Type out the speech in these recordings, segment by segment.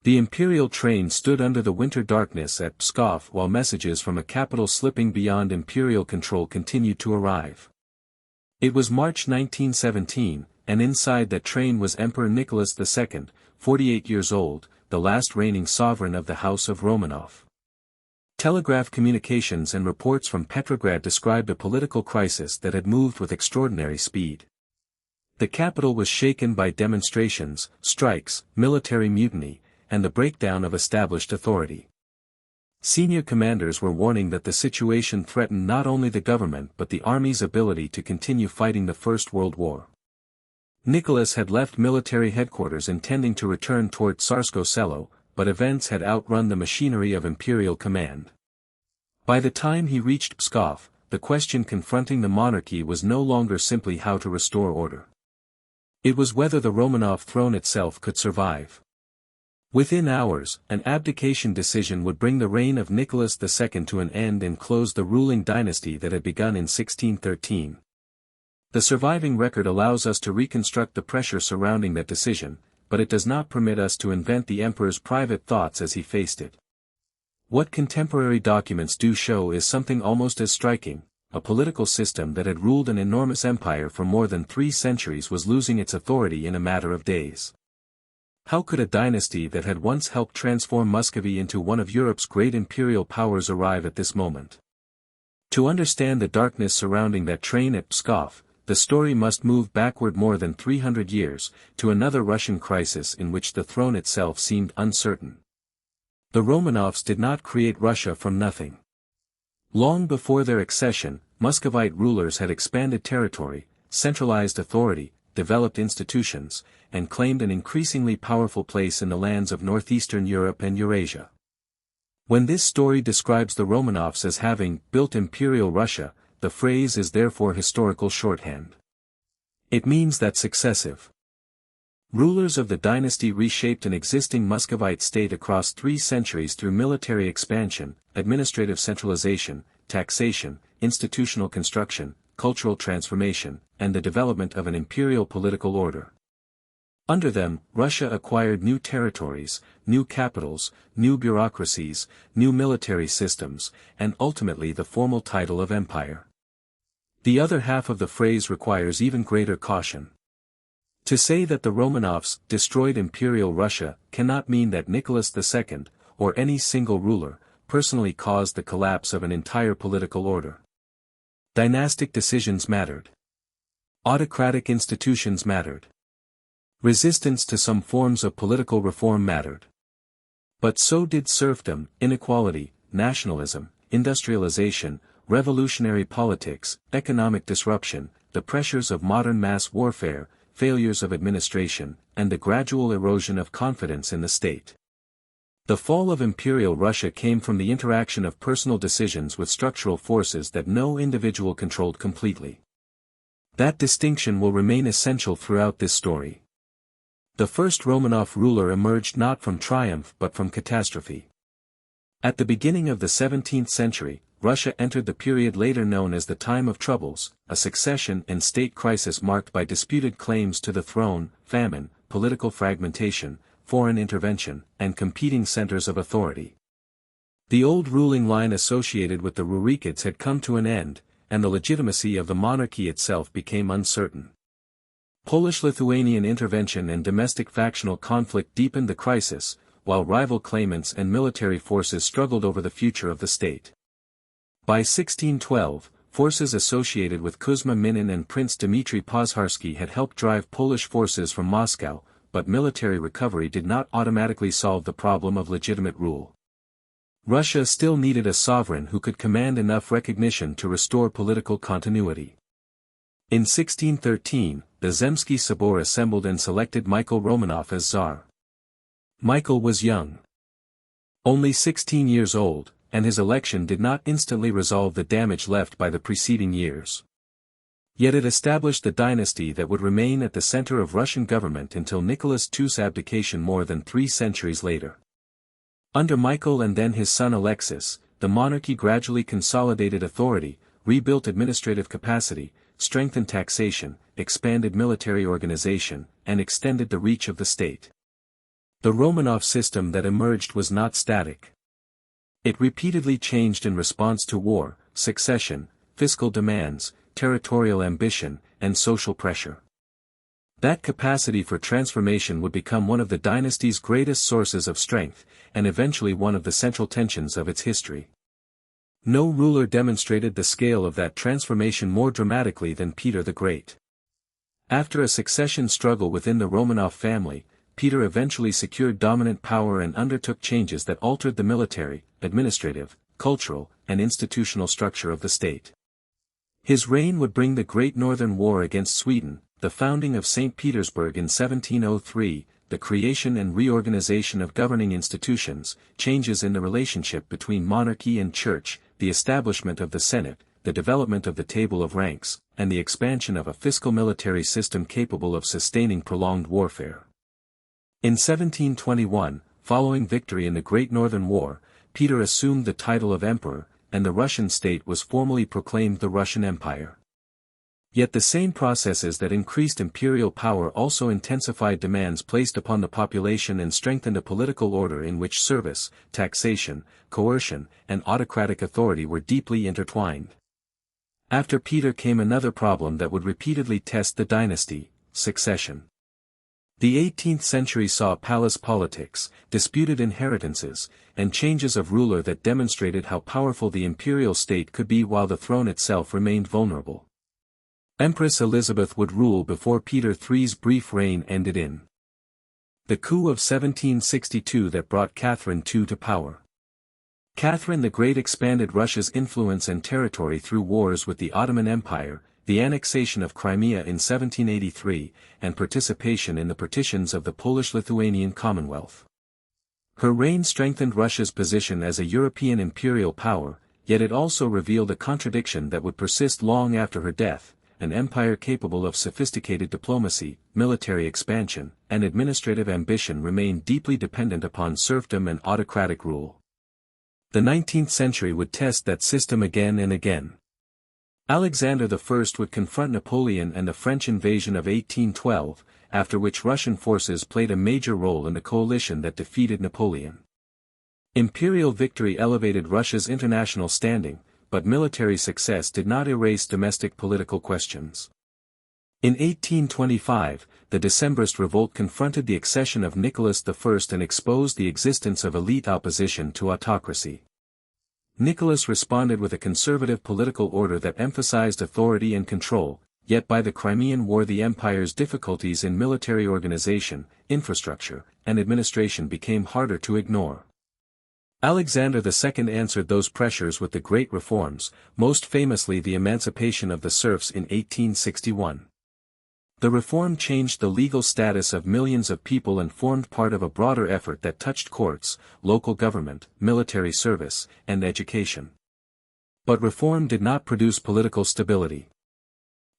The imperial train stood under the winter darkness at Pskov while messages from a capital slipping beyond imperial control continued to arrive. It was March 1917, and inside that train was Emperor Nicholas II, 48 years old, the last reigning sovereign of the House of Romanov. Telegraph communications and reports from Petrograd described a political crisis that had moved with extraordinary speed. The capital was shaken by demonstrations, strikes, military mutiny, and the breakdown of established authority. Senior commanders were warning that the situation threatened not only the government but the army's ability to continue fighting the First World War. Nicholas had left military headquarters intending to return toward Tsarskoye Selo, but events had outrun the machinery of imperial command. By the time he reached Pskov, the question confronting the monarchy was no longer simply how to restore order. It was whether the Romanov throne itself could survive. Within hours, an abdication decision would bring the reign of Nicholas II to an end and close the ruling dynasty that had begun in 1613. The surviving record allows us to reconstruct the pressure surrounding that decision, but it does not permit us to invent the emperor's private thoughts as he faced it. What contemporary documents do show is something almost as striking: a political system that had ruled an enormous empire for more than 3 centuries was losing its authority in a matter of days. How could a dynasty that had once helped transform Muscovite into one of Europe's great imperial powers arrive at this moment? To understand the darkness surrounding that train at Pskov, the story must move backward more than 300 years, to another Russian crisis in which the throne itself seemed uncertain. The Romanovs did not create Russia from nothing. Long before their accession, Muscovite rulers had expanded territory, centralized authority, developed institutions, and claimed an increasingly powerful place in the lands of northeastern Europe and Eurasia. When this story describes the Romanovs as having built Imperial Russia, the phrase is therefore historical shorthand. It means that successive rulers of the dynasty reshaped an existing Muscovite state across 3 centuries through military expansion, administrative centralization, taxation, institutional construction, cultural transformation, and the development of an imperial political order. Under them, Russia acquired new territories, new capitals, new bureaucracies, new military systems, and ultimately the formal title of empire. The other half of the phrase requires even greater caution. To say that the Romanovs destroyed Imperial Russia cannot mean that Nicholas II, or any single ruler, personally caused the collapse of an entire political order. Dynastic decisions mattered. Autocratic institutions mattered. Resistance to some forms of political reform mattered. But so did serfdom, inequality, nationalism, industrialization, revolutionary politics, economic disruption, the pressures of modern mass warfare, failures of administration, and the gradual erosion of confidence in the state. The fall of Imperial Russia came from the interaction of personal decisions with structural forces that no individual controlled completely. That distinction will remain essential throughout this story. The first Romanov ruler emerged not from triumph but from catastrophe. At the beginning of the 17th century, Russia entered the period later known as the Time of Troubles, a succession and state crisis marked by disputed claims to the throne, famine, political fragmentation, foreign intervention, and competing centers of authority. The old ruling line associated with the Rurikids had come to an end, and the legitimacy of the monarchy itself became uncertain. Polish-Lithuanian intervention and domestic factional conflict deepened the crisis, while rival claimants and military forces struggled over the future of the state. By 1612, forces associated with Kuzma Minin and Prince Dmitry Pozharsky had helped drive Polish forces from Moscow, but military recovery did not automatically solve the problem of legitimate rule. Russia still needed a sovereign who could command enough recognition to restore political continuity. In 1613, the Zemsky Sobor assembled and selected Michael Romanov as Tsar. Michael was young, only 16 years old, and his election did not instantly resolve the damage left by the preceding years. Yet it established the dynasty that would remain at the center of Russian government until Nicholas II's abdication more than 3 centuries later. Under Michael and then his son Alexis, the monarchy gradually consolidated authority, rebuilt administrative capacity, strengthened taxation, expanded military organization, and extended the reach of the state. The Romanov system that emerged was not static. It repeatedly changed in response to war, succession, fiscal demands, territorial ambition, and social pressure. That capacity for transformation would become one of the dynasty's greatest sources of strength, and eventually one of the central tensions of its history. No ruler demonstrated the scale of that transformation more dramatically than Peter the Great. After a succession struggle within the Romanov family, Peter eventually secured dominant power and undertook changes that altered the military, administrative, cultural, and institutional structure of the state. His reign would bring the Great Northern War against Sweden, the founding of St. Petersburg in 1703, the creation and reorganization of governing institutions, changes in the relationship between monarchy and church, the establishment of the Senate, the development of the table of ranks, and the expansion of a fiscal military system capable of sustaining prolonged warfare. In 1721, following victory in the Great Northern War, Peter assumed the title of emperor, and the Russian state was formally proclaimed the Russian Empire. Yet the same processes that increased imperial power also intensified demands placed upon the population and strengthened a political order in which service, taxation, coercion, and autocratic authority were deeply intertwined. After Peter came another problem that would repeatedly test the dynasty: succession. The 18th century saw palace politics, disputed inheritances, and changes of ruler that demonstrated how powerful the imperial state could be while the throne itself remained vulnerable. Empress Elizabeth would rule before Peter III's brief reign ended in the coup of 1762 that brought Catherine II to power. Catherine the Great expanded Russia's influence and territory through wars with the Ottoman Empire, the annexation of Crimea in 1783, and participation in the partitions of the Polish-Lithuanian Commonwealth. Her reign strengthened Russia's position as a European imperial power, yet it also revealed a contradiction that would persist long after her death: an empire capable of sophisticated diplomacy, military expansion, and administrative ambition remained deeply dependent upon serfdom and autocratic rule. The 19th century would test that system again and again. Alexander I would confront Napoleon and the French invasion of 1812, after which Russian forces played a major role in the coalition that defeated Napoleon. Imperial victory elevated Russia's international standing, but military success did not erase domestic political questions. In 1825, the Decembrist revolt confronted the accession of Nicholas I and exposed the existence of elite opposition to autocracy. Nicholas responded with a conservative political order that emphasized authority and control, yet by the Crimean War the empire's difficulties in military organization, infrastructure, and administration became harder to ignore. Alexander II answered those pressures with the great reforms, most famously the emancipation of the serfs in 1861. The reform changed the legal status of millions of people and formed part of a broader effort that touched courts, local government, military service, and education. But reform did not produce political stability.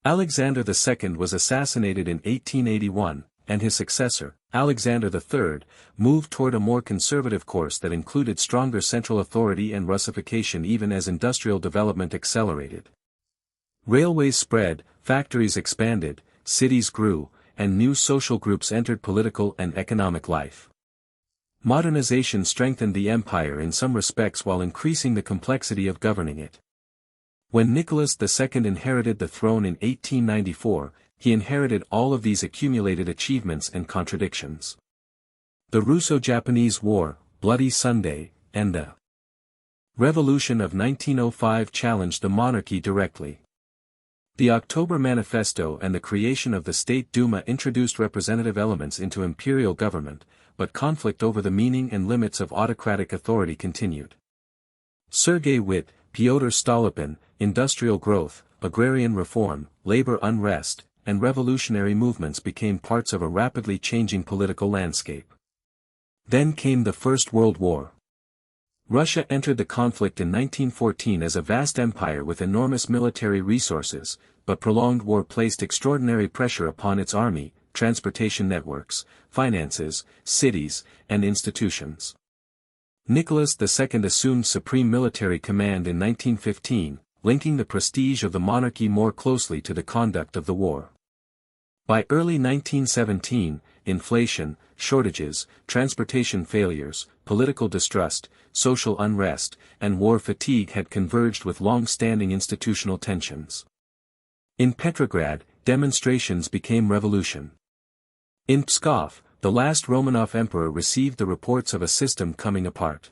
Alexander II was assassinated in 1881, and his successor, Alexander III, moved toward a more conservative course that included stronger central authority and Russification even as industrial development accelerated. Railways spread, factories expanded, cities grew, and new social groups entered political and economic life. Modernization strengthened the empire in some respects while increasing the complexity of governing it. When Nicholas II inherited the throne in 1894, he inherited all of these accumulated achievements and contradictions. The Russo-Japanese War, Bloody Sunday, and the Revolution of 1905 challenged the monarchy directly. The October Manifesto and the creation of the State Duma introduced representative elements into imperial government, but conflict over the meaning and limits of autocratic authority continued. Sergei Witt, Pyotr Stolypin, industrial growth, agrarian reform, labor unrest, and revolutionary movements became parts of a rapidly changing political landscape. Then came the First World War. Russia entered the conflict in 1914 as a vast empire with enormous military resources, but prolonged war placed extraordinary pressure upon its army, transportation networks, finances, cities, and institutions. Nicholas II assumed supreme military command in 1915, linking the prestige of the monarchy more closely to the conduct of the war. By early 1917, inflation, shortages, transportation failures, political distrust, social unrest, and war fatigue had converged with long-standing institutional tensions. In Petrograd, demonstrations became revolution. In Pskov, the last Romanov emperor received the reports of a system coming apart.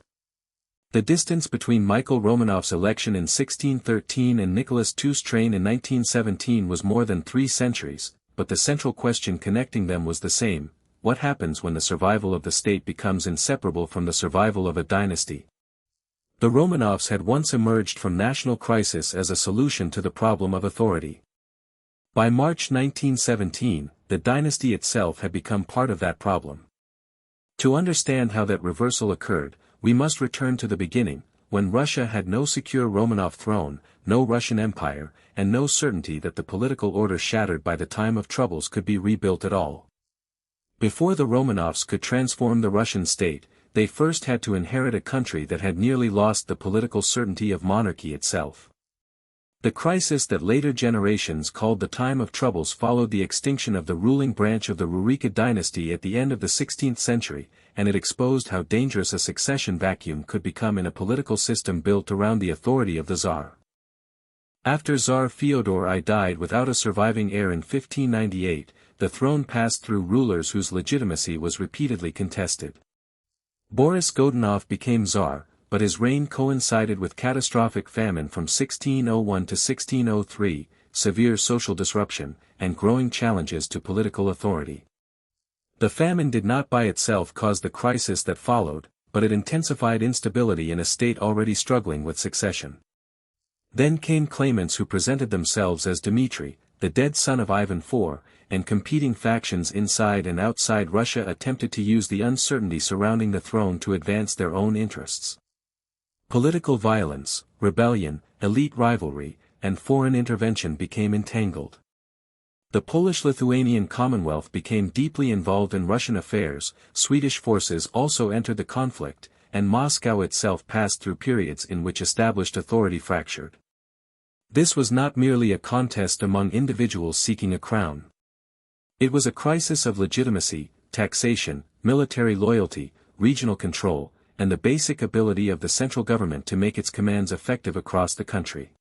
The distance between Michael Romanov's election in 1613 and Nicholas II's reign in 1917 was more than 3 centuries, but the central question connecting them was the same: what happens when the survival of the state becomes inseparable from the survival of a dynasty? The Romanovs had once emerged from national crisis as a solution to the problem of authority. By March 1917, the dynasty itself had become part of that problem. To understand how that reversal occurred, we must return to the beginning, when Russia had no secure Romanov throne, no Russian Empire, and no certainty that the political order shattered by the time of troubles could be rebuilt at all. Before the Romanovs could transform the Russian state, they first had to inherit a country that had nearly lost the political certainty of monarchy itself. The crisis that later generations called the Time of Troubles followed the extinction of the ruling branch of the Rurikid dynasty at the end of the 16th century, and it exposed how dangerous a succession vacuum could become in a political system built around the authority of the Tsar. After Tsar Fyodor I died without a surviving heir in 1598, the throne passed through rulers whose legitimacy was repeatedly contested. Boris Godunov became Tsar, but his reign coincided with catastrophic famine from 1601 to 1603, severe social disruption, and growing challenges to political authority. The famine did not by itself cause the crisis that followed, but it intensified instability in a state already struggling with succession. Then came claimants who presented themselves as Dmitry, the dead son of Ivan IV, and competing factions inside and outside Russia attempted to use the uncertainty surrounding the throne to advance their own interests. Political violence, rebellion, elite rivalry, and foreign intervention became entangled. The Polish-Lithuanian Commonwealth became deeply involved in Russian affairs, Swedish forces also entered the conflict, and Moscow itself passed through periods in which established authority fractured. This was not merely a contest among individuals seeking a crown. It was a crisis of legitimacy, taxation, military loyalty, regional control, and the basic ability of the central government to make its commands effective across the country.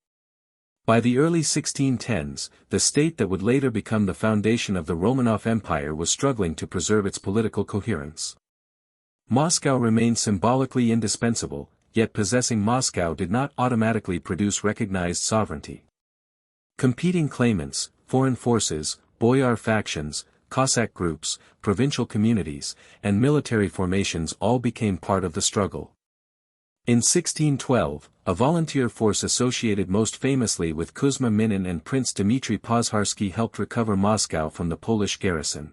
By the early 1610s, the state that would later become the foundation of the Romanov Empire was struggling to preserve its political coherence. Moscow remained symbolically indispensable, yet possessing Moscow did not automatically produce recognized sovereignty. Competing claimants, foreign forces, boyar factions, Cossack groups, provincial communities, and military formations all became part of the struggle. In 1612, a volunteer force associated most famously with Kuzma Minin and Prince Dmitry Pozharsky helped recover Moscow from the Polish garrison.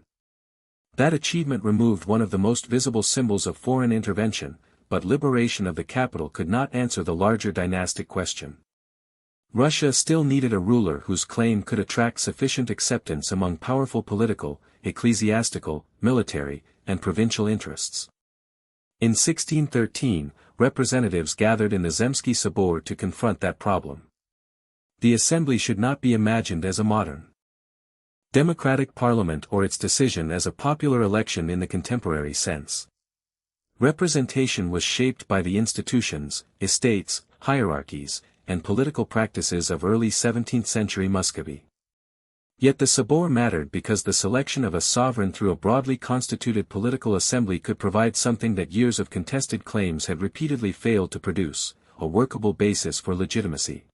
That achievement removed one of the most visible symbols of foreign intervention, but liberation of the capital could not answer the larger dynastic question. Russia still needed a ruler whose claim could attract sufficient acceptance among powerful political, ecclesiastical, military, and provincial interests. In 1613, representatives gathered in the Zemsky Sobor to confront that problem. The assembly should not be imagined as a modern democratic parliament or its decision as a popular election in the contemporary sense. Representation was shaped by the institutions, estates, hierarchies, and political practices of early 17th-century Muscovite. Yet the Sobor mattered because the selection of a sovereign through a broadly constituted political assembly could provide something that years of contested claims had repeatedly failed to produce, a workable basis for legitimacy.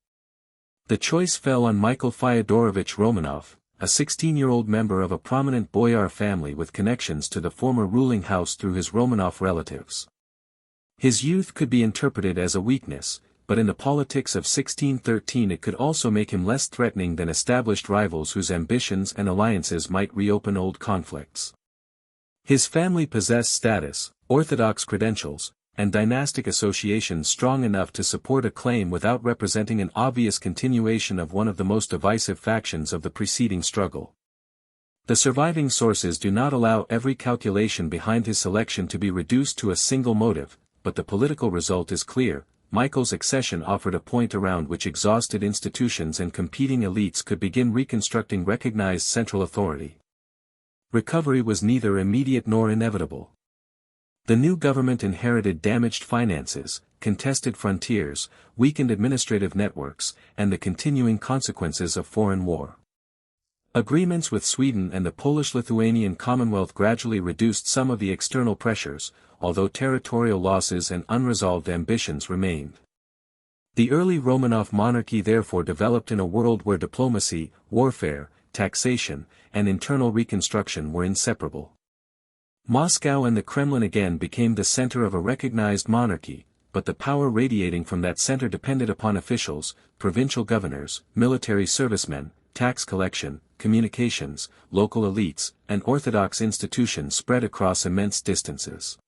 The choice fell on Michael Fyodorovich Romanov, a 16-year-old member of a prominent boyar family with connections to the former ruling house through his Romanov relatives. His youth could be interpreted as a weakness, but in the politics of 1613 it could also make him less threatening than established rivals whose ambitions and alliances might reopen old conflicts. His family possessed status, orthodox credentials, and dynastic associations strong enough to support a claim without representing an obvious continuation of one of the most divisive factions of the preceding struggle. The surviving sources do not allow every calculation behind his selection to be reduced to a single motive, but the political result is clear. Michael's accession offered a point around which exhausted institutions and competing elites could begin reconstructing recognized central authority. Recovery was neither immediate nor inevitable. The new government inherited damaged finances, contested frontiers, weakened administrative networks, and the continuing consequences of foreign war. Agreements with Sweden and the Polish-Lithuanian Commonwealth gradually reduced some of the external pressures, although territorial losses and unresolved ambitions remained. The early Romanov monarchy therefore developed in a world where diplomacy, warfare, taxation, and internal reconstruction were inseparable. Moscow and the Kremlin again became the center of a recognized monarchy, but the power radiating from that center depended upon officials, provincial governors, military servicemen, tax collection, communications, local elites, and orthodox institutions spread across immense distances.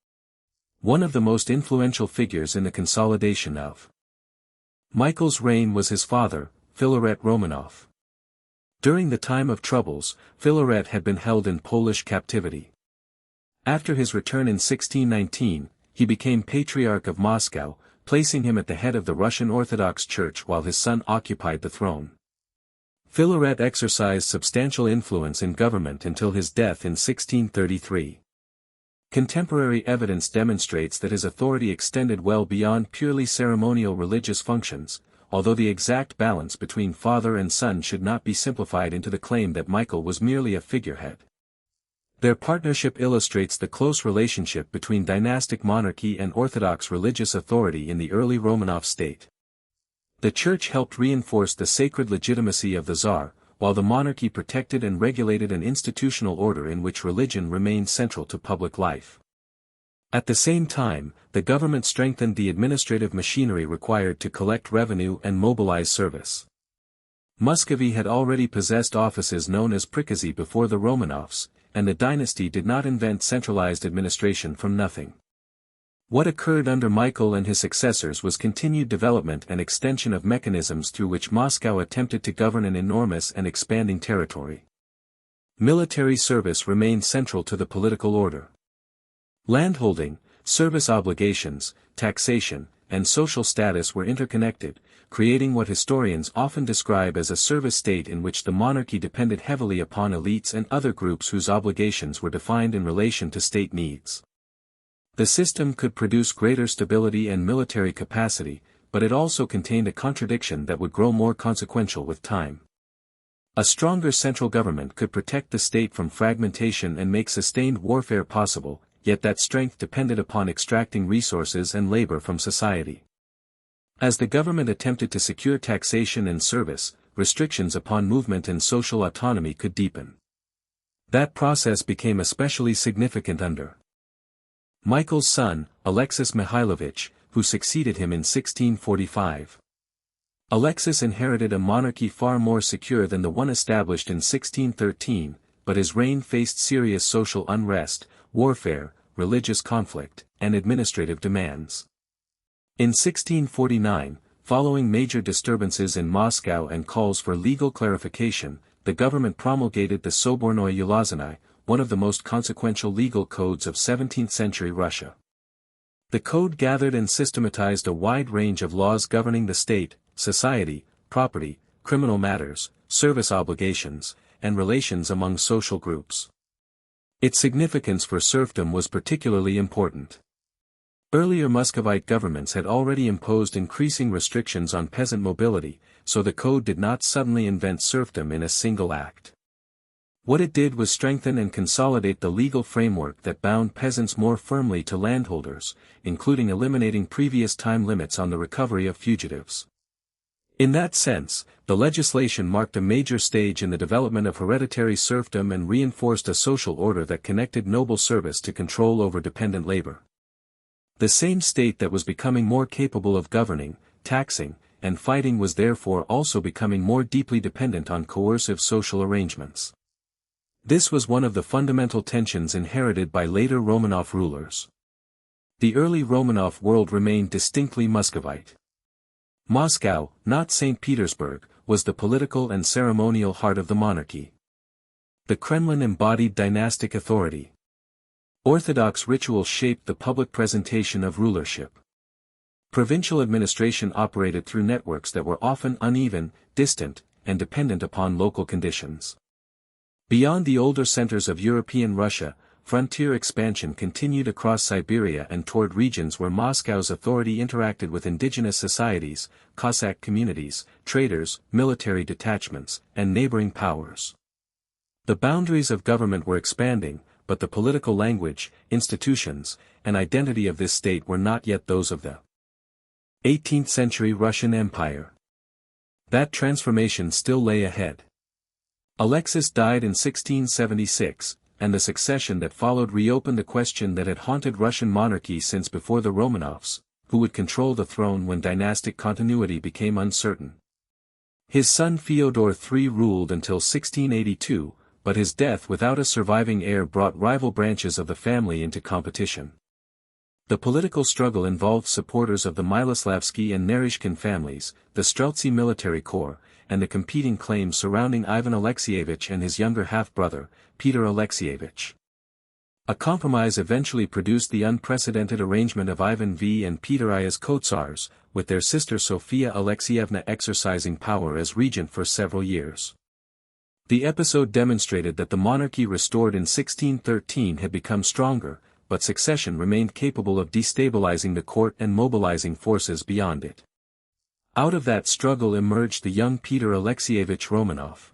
One of the most influential figures in the consolidation of Michael's reign was his father, Filaret Romanov. During the time of troubles, Filaret had been held in Polish captivity. After his return in 1619, he became Patriarch of Moscow, placing him at the head of the Russian Orthodox Church while his son occupied the throne. Filaret exercised substantial influence in government until his death in 1633. Contemporary evidence demonstrates that his authority extended well beyond purely ceremonial religious functions, although the exact balance between father and son should not be simplified into the claim that Michael was merely a figurehead. Their partnership illustrates the close relationship between dynastic monarchy and orthodox religious authority in the early Romanov state. The Church helped reinforce the sacred legitimacy of the Tsar, while the monarchy protected and regulated an institutional order in which religion remained central to public life. At the same time, the government strengthened the administrative machinery required to collect revenue and mobilize service. Muscovy had already possessed offices known as prikazy before the Romanovs, and the dynasty did not invent centralized administration from nothing. What occurred under Michael and his successors was continued development and extension of mechanisms through which Moscow attempted to govern an enormous and expanding territory. Military service remained central to the political order. Landholding, service obligations, taxation, and social status were interconnected, creating what historians often describe as a service state in which the monarchy depended heavily upon elites and other groups whose obligations were defined in relation to state needs. The system could produce greater stability and military capacity, but it also contained a contradiction that would grow more consequential with time. A stronger central government could protect the state from fragmentation and make sustained warfare possible, yet that strength depended upon extracting resources and labor from society. As the government attempted to secure taxation and service, restrictions upon movement and social autonomy could deepen. That process became especially significant under Michael's son, Alexis Mihailovich, who succeeded him in 1645. Alexis inherited a monarchy far more secure than the one established in 1613, but his reign faced serious social unrest, warfare, religious conflict, and administrative demands. In 1649, following major disturbances in Moscow and calls for legal clarification, the government promulgated the Sobornoye Ulazanae, one of the most consequential legal codes of 17th-century Russia. The code gathered and systematized a wide range of laws governing the state, society, property, criminal matters, service obligations, and relations among social groups. Its significance for serfdom was particularly important. Earlier Muscovite governments had already imposed increasing restrictions on peasant mobility, so the code did not suddenly invent serfdom in a single act. What it did was strengthen and consolidate the legal framework that bound peasants more firmly to landholders, including eliminating previous time limits on the recovery of fugitives. In that sense, the legislation marked a major stage in the development of hereditary serfdom and reinforced a social order that connected noble service to control over dependent labor. The same state that was becoming more capable of governing, taxing, and fighting was therefore also becoming more deeply dependent on coercive social arrangements. This was one of the fundamental tensions inherited by later Romanov rulers. The early Romanov world remained distinctly Muscovite. Moscow, not St. Petersburg, was the political and ceremonial heart of the monarchy. The Kremlin embodied dynastic authority. Orthodox rituals shaped the public presentation of rulership. Provincial administration operated through networks that were often uneven, distant, and dependent upon local conditions. Beyond the older centers of European Russia, frontier expansion continued across Siberia and toward regions where Moscow's authority interacted with indigenous societies, Cossack communities, traders, military detachments, and neighboring powers. The boundaries of government were expanding, but the political language, institutions, and identity of this state were not yet those of the 18th-century Russian Empire. That transformation still lay ahead. Alexis died in 1676, and the succession that followed reopened a question that had haunted Russian monarchy since before the Romanovs, who would control the throne when dynastic continuity became uncertain. His son Fyodor III ruled until 1682, but his death without a surviving heir brought rival branches of the family into competition. The political struggle involved supporters of the Miloslavsky and Naryshkin families, the Streltsy military corps, and the competing claims surrounding Ivan Alexeyevich and his younger half-brother, Peter Alexeyevich. A compromise eventually produced the unprecedented arrangement of Ivan V and Peter I as co-tsars, with their sister Sofia Alexeyevna exercising power as regent for several years. The episode demonstrated that the monarchy restored in 1613 had become stronger, but succession remained capable of destabilizing the court and mobilizing forces beyond it. Out of that struggle emerged the young Peter Alexeyevich Romanov.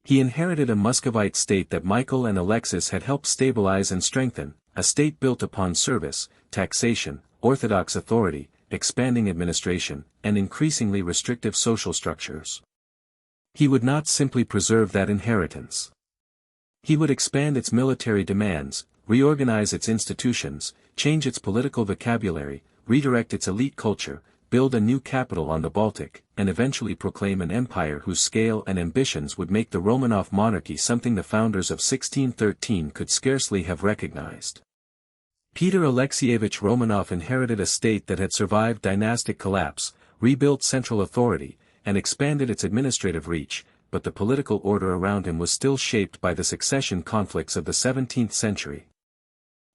He inherited a Muscovite state that Michael and Alexis had helped stabilize and strengthen, a state built upon service, taxation, orthodox authority, expanding administration, and increasingly restrictive social structures. He would not simply preserve that inheritance. He would expand its military demands, reorganize its institutions, change its political vocabulary, redirect its elite culture, build a new capital on the Baltic, and eventually proclaim an empire whose scale and ambitions would make the Romanov monarchy something the founders of 1613 could scarcely have recognized. Peter Alexeyevich Romanov inherited a state that had survived dynastic collapse, rebuilt central authority, and expanded its administrative reach, but the political order around him was still shaped by the succession conflicts of the 17th century.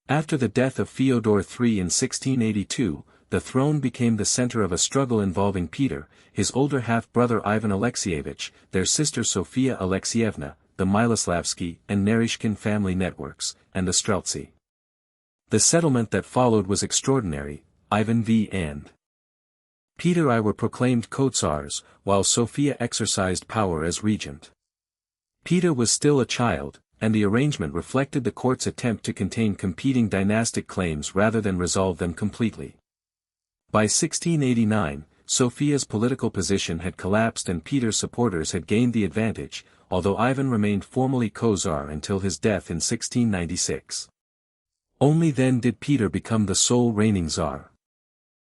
After the death of Fyodor III in 1682, the throne became the center of a struggle involving Peter, his older half-brother Ivan Alexeyevich, their sister Sofia Alexeyevna, the Miloslavsky and Naryshkin family networks, and the Streltsy. The settlement that followed was extraordinary. Ivan V and Peter I were proclaimed co-tsars, while Sofia exercised power as regent. Peter was still a child, and the arrangement reflected the court's attempt to contain competing dynastic claims rather than resolve them completely. By 1689, Sofia's political position had collapsed and Peter's supporters had gained the advantage, although Ivan remained formally co-tsar until his death in 1696. Only then did Peter become the sole reigning tsar.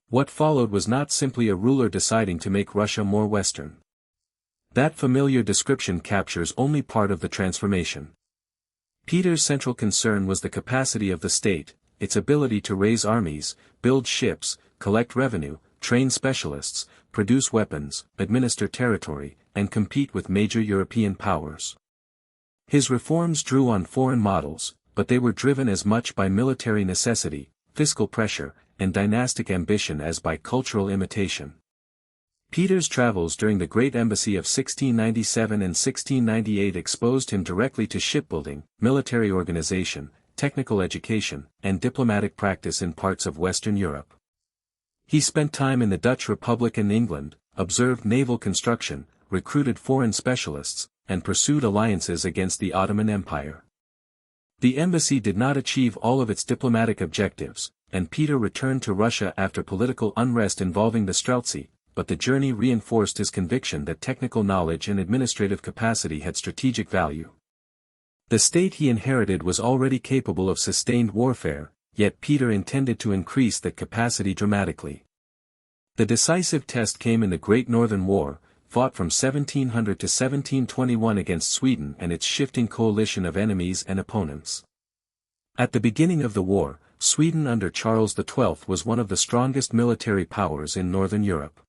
What followed was not simply a ruler deciding to make Russia more Western. That familiar description captures only part of the transformation. Peter's central concern was the capacity of the state, its ability to raise armies, build ships, collect revenue, train specialists, produce weapons, administer territory, and compete with major European powers. His reforms drew on foreign models, but they were driven as much by military necessity, fiscal pressure, and dynastic ambition as by cultural imitation. Peter's travels during the Great Embassy of 1697 and 1698 exposed him directly to shipbuilding, military organization, technical education, and diplomatic practice in parts of Western Europe. He spent time in the Dutch Republic and England, observed naval construction, recruited foreign specialists, and pursued alliances against the Ottoman Empire. The embassy did not achieve all of its diplomatic objectives, and Peter returned to Russia after political unrest involving the Streltsy, but the journey reinforced his conviction that technical knowledge and administrative capacity had strategic value. The state he inherited was already capable of sustained warfare, yet Peter intended to increase that capacity dramatically. The decisive test came in the Great Northern War, fought from 1700 to 1721 against Sweden and its shifting coalition of enemies and opponents. At the beginning of the war, Sweden under Charles XII was one of the strongest military powers in Northern Europe.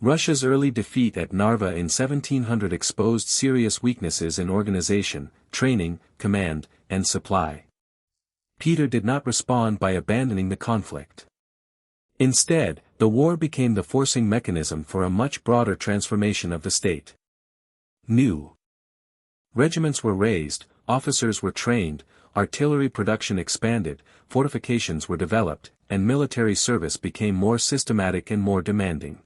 Russia's early defeat at Narva in 1700 exposed serious weaknesses in organization, training, command, and supply. Peter did not respond by abandoning the conflict. Instead, the war became the forcing mechanism for a much broader transformation of the state. New Regiments were raised, officers were trained, artillery production expanded, fortifications were developed, and military service became more systematic and more demanding.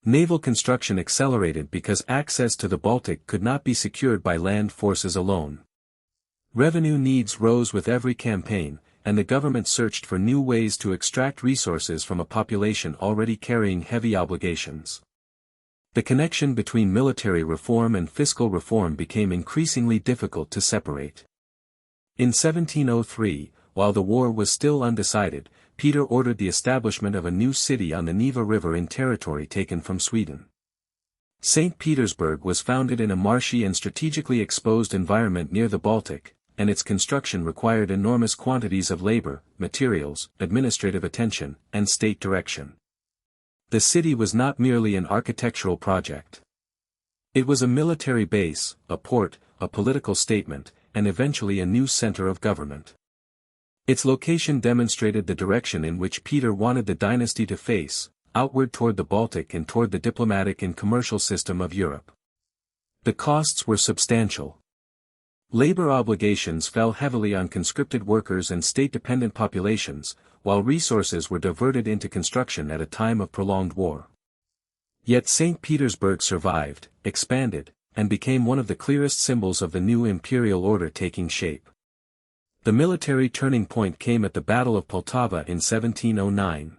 Naval construction accelerated because access to the Baltic could not be secured by land forces alone. Revenue needs rose with every campaign, and the government searched for new ways to extract resources from a population already carrying heavy obligations. The connection between military reform and fiscal reform became increasingly difficult to separate. In 1703, while the war was still undecided, Peter ordered the establishment of a new city on the Neva River in territory taken from Sweden. St. Petersburg was founded in a marshy and strategically exposed environment near the Baltic, and its construction required enormous quantities of labor, materials, administrative attention, and state direction. The city was not merely an architectural project. It was a military base, a port, a political statement, and eventually a new center of government. Its location demonstrated the direction in which Peter wanted the dynasty to face, outward toward the Baltic and toward the diplomatic and commercial system of Europe. The costs were substantial. Labor obligations fell heavily on conscripted workers and state-dependent populations, while resources were diverted into construction at a time of prolonged war. Yet St. Petersburg survived, expanded, and became one of the clearest symbols of the new imperial order taking shape. The military turning point came at the Battle of Poltava in 1709.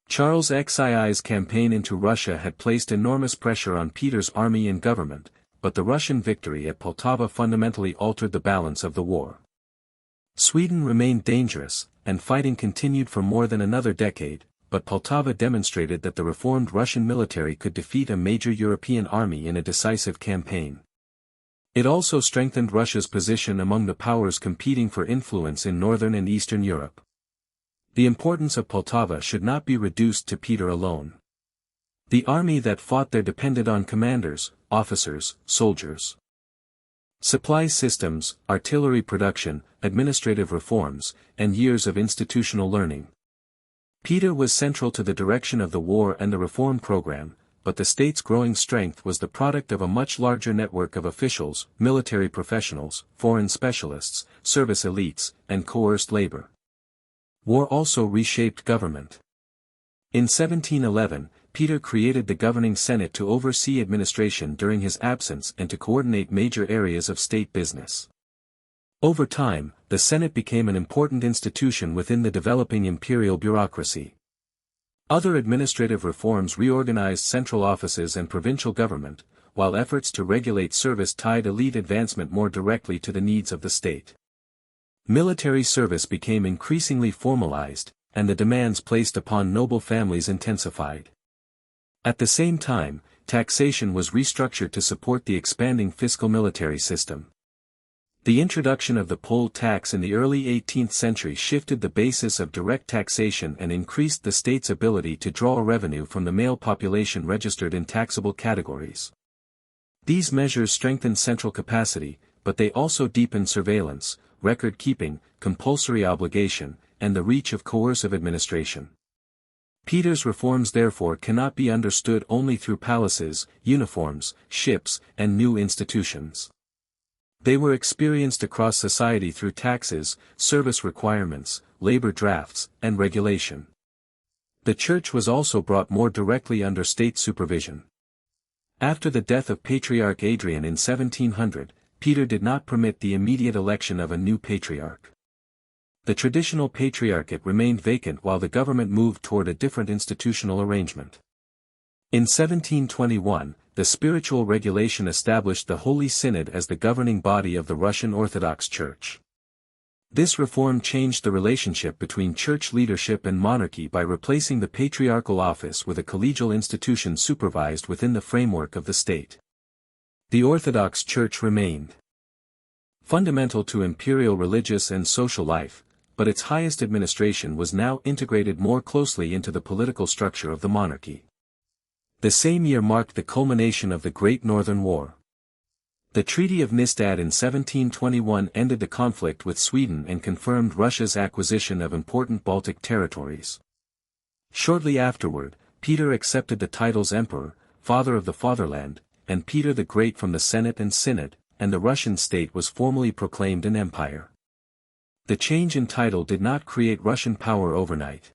Charles XII's campaign into Russia had placed enormous pressure on Peter's army and government, but the Russian victory at Poltava fundamentally altered the balance of the war. Sweden remained dangerous, and fighting continued for more than another decade, but Poltava demonstrated that the reformed Russian military could defeat a major European army in a decisive campaign. It also strengthened Russia's position among the powers competing for influence in northern and eastern Europe. The importance of Poltava should not be reduced to Peter alone. The army that fought there depended on commanders, officers, soldiers. Supply systems, artillery production, administrative reforms, and years of institutional learning. Peter was central to the direction of the war and the reform program, but the state's growing strength was the product of a much larger network of officials, military professionals, foreign specialists, service elites, and coerced labor. War also reshaped government. In 1711, Peter created the governing Senate to oversee administration during his absence and to coordinate major areas of state business. Over time, the Senate became an important institution within the developing imperial bureaucracy. Other administrative reforms reorganized central offices and provincial government, while efforts to regulate service tied elite advancement more directly to the needs of the state. Military service became increasingly formalized, and the demands placed upon noble families intensified. At the same time, taxation was restructured to support the expanding fiscal military system. The introduction of the poll tax in the early 18th century shifted the basis of direct taxation and increased the state's ability to draw revenue from the male population registered in taxable categories. These measures strengthened central capacity, but they also deepened surveillance, record-keeping, compulsory obligation, and the reach of coercive administration. Peter's reforms therefore cannot be understood only through palaces, uniforms, ships, and new institutions. They were experienced across society through taxes, service requirements, labor drafts, and regulation. The church was also brought more directly under state supervision. After the death of Patriarch Adrian in 1700, Peter did not permit the immediate election of a new patriarch. The traditional patriarchate remained vacant while the government moved toward a different institutional arrangement. In 1721, the spiritual regulation established the Holy Synod as the governing body of the Russian Orthodox Church. This reform changed the relationship between church leadership and monarchy by replacing the patriarchal office with a collegial institution supervised within the framework of the state. The Orthodox Church remained fundamental to imperial religious and social life, but its highest administration was now integrated more closely into the political structure of the monarchy. The same year marked the culmination of the Great Northern War. The Treaty of Nystad in 1721 ended the conflict with Sweden and confirmed Russia's acquisition of important Baltic territories. Shortly afterward, Peter accepted the titles Emperor, Father of the Fatherland, and Peter the Great from the Senate and Synod, and the Russian state was formally proclaimed an empire. The change in title did not create Russian power overnight.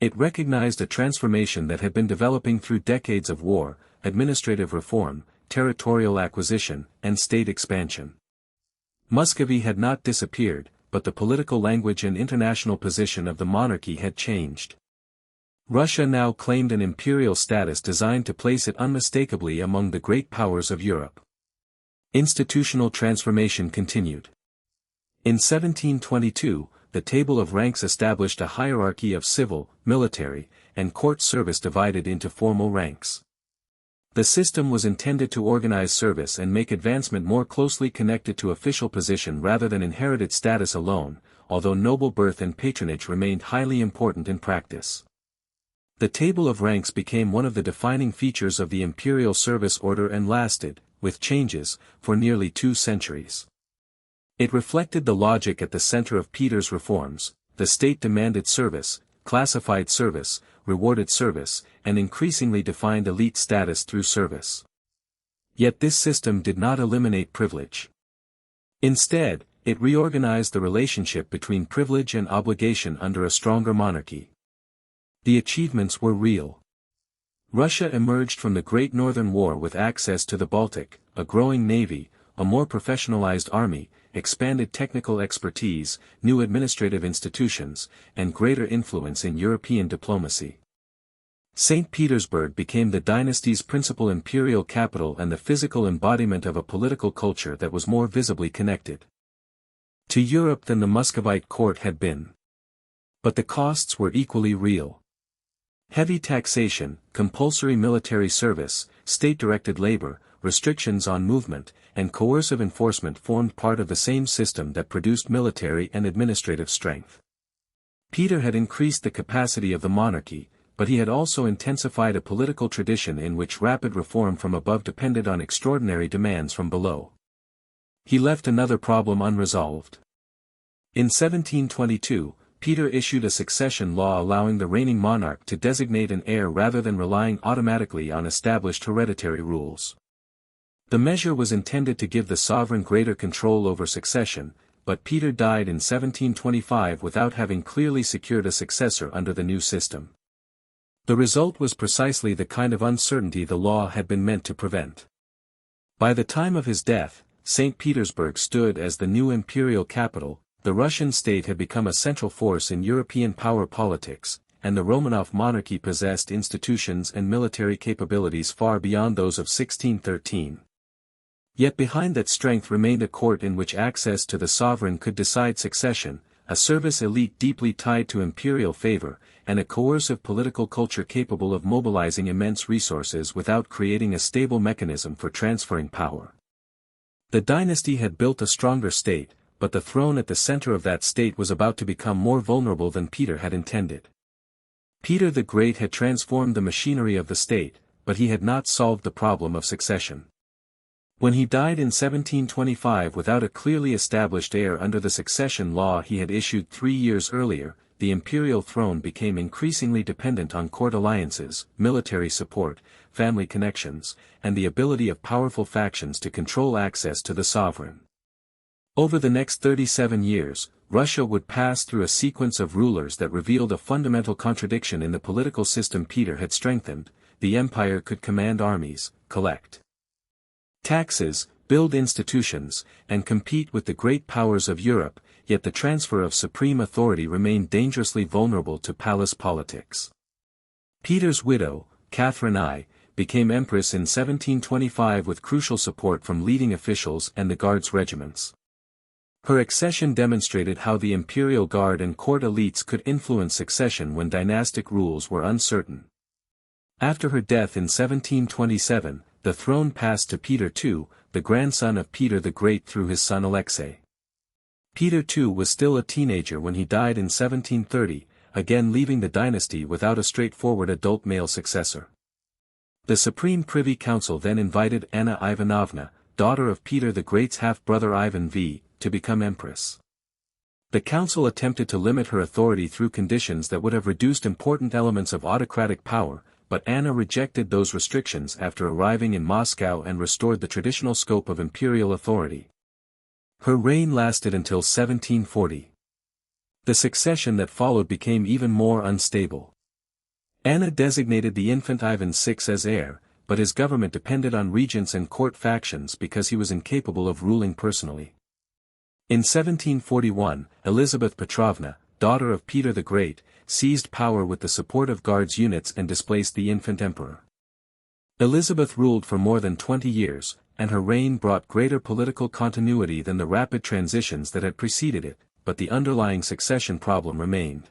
It recognized a transformation that had been developing through decades of war, administrative reform, territorial acquisition, and state expansion. Muscovy had not disappeared, but the political language and international position of the monarchy had changed. Russia now claimed an imperial status designed to place it unmistakably among the great powers of Europe. Institutional transformation continued. In 1722, the table of ranks established a hierarchy of civil, military, and court service divided into formal ranks. The system was intended to organize service and make advancement more closely connected to official position rather than inherited status alone, although noble birth and patronage remained highly important in practice. The table of ranks became one of the defining features of the imperial service order and lasted, with changes, for nearly 2 centuries. It reflected the logic at the center of Peter's reforms: the state demanded service, classified service, rewarded service, and increasingly defined elite status through service. Yet this system did not eliminate privilege. Instead, it reorganized the relationship between privilege and obligation under a stronger monarchy. The achievements were real. Russia emerged from the Great Northern War with access to the Baltic, a growing navy, a more professionalized army, expanded technical expertise, new administrative institutions, and greater influence in European diplomacy. St. Petersburg became the dynasty's principal imperial capital and the physical embodiment of a political culture that was more visibly connected to Europe than the Muscovite court had been. But the costs were equally real. Heavy taxation, compulsory military service, state-directed labor, restrictions on movement, and coercive enforcement formed part of the same system that produced military and administrative strength. Peter had increased the capacity of the monarchy, but he had also intensified a political tradition in which rapid reform from above depended on extraordinary demands from below. He left another problem unresolved. In 1722, Peter issued a succession law allowing the reigning monarch to designate an heir rather than relying automatically on established hereditary rules. The measure was intended to give the sovereign greater control over succession, but Peter died in 1725 without having clearly secured a successor under the new system. The result was precisely the kind of uncertainty the law had been meant to prevent. By the time of his death, St. Petersburg stood as the new imperial capital. The Russian state had become a central force in European power politics, and the Romanov monarchy possessed institutions and military capabilities far beyond those of 1613. Yet behind that strength remained a court in which access to the sovereign could decide succession, a service elite deeply tied to imperial favor, and a coercive political culture capable of mobilizing immense resources without creating a stable mechanism for transferring power. The dynasty had built a stronger state, but the throne at the center of that state was about to become more vulnerable than Peter had intended. Peter the Great had transformed the machinery of the state, but he had not solved the problem of succession. When he died in 1725 without a clearly established heir under the succession law he had issued 3 years earlier, the imperial throne became increasingly dependent on court alliances, military support, family connections, and the ability of powerful factions to control access to the sovereign. Over the next 37 years, Russia would pass through a sequence of rulers that revealed a fundamental contradiction in the political system Peter had strengthened. The empire could command armies, collect taxes, build institutions, and compete with the great powers of Europe, yet the transfer of supreme authority remained dangerously vulnerable to palace politics. Peter's widow, Catherine I, became empress in 1725 with crucial support from leading officials and the Guards regiments. Her accession demonstrated how the imperial guard and court elites could influence succession when dynastic rules were uncertain. After her death in 1727, the throne passed to Peter II, the grandson of Peter the Great through his son Alexei. Peter II was still a teenager when he died in 1730, again leaving the dynasty without a straightforward adult male successor. The Supreme Privy Council then invited Anna Ivanovna, daughter of Peter the Great's half-brother Ivan V, to become empress. The council attempted to limit her authority through conditions that would have reduced important elements of autocratic power, but Anna rejected those restrictions after arriving in Moscow and restored the traditional scope of imperial authority. Her reign lasted until 1740. The succession that followed became even more unstable. Anna designated the infant Ivan VI as heir, but his government depended on regents and court factions because he was incapable of ruling personally. In 1741, Elizabeth Petrovna, daughter of Peter the Great, seized power with the support of Guards units and displaced the infant emperor. Elizabeth ruled for more than 20 years, and her reign brought greater political continuity than the rapid transitions that had preceded it, but the underlying succession problem remained.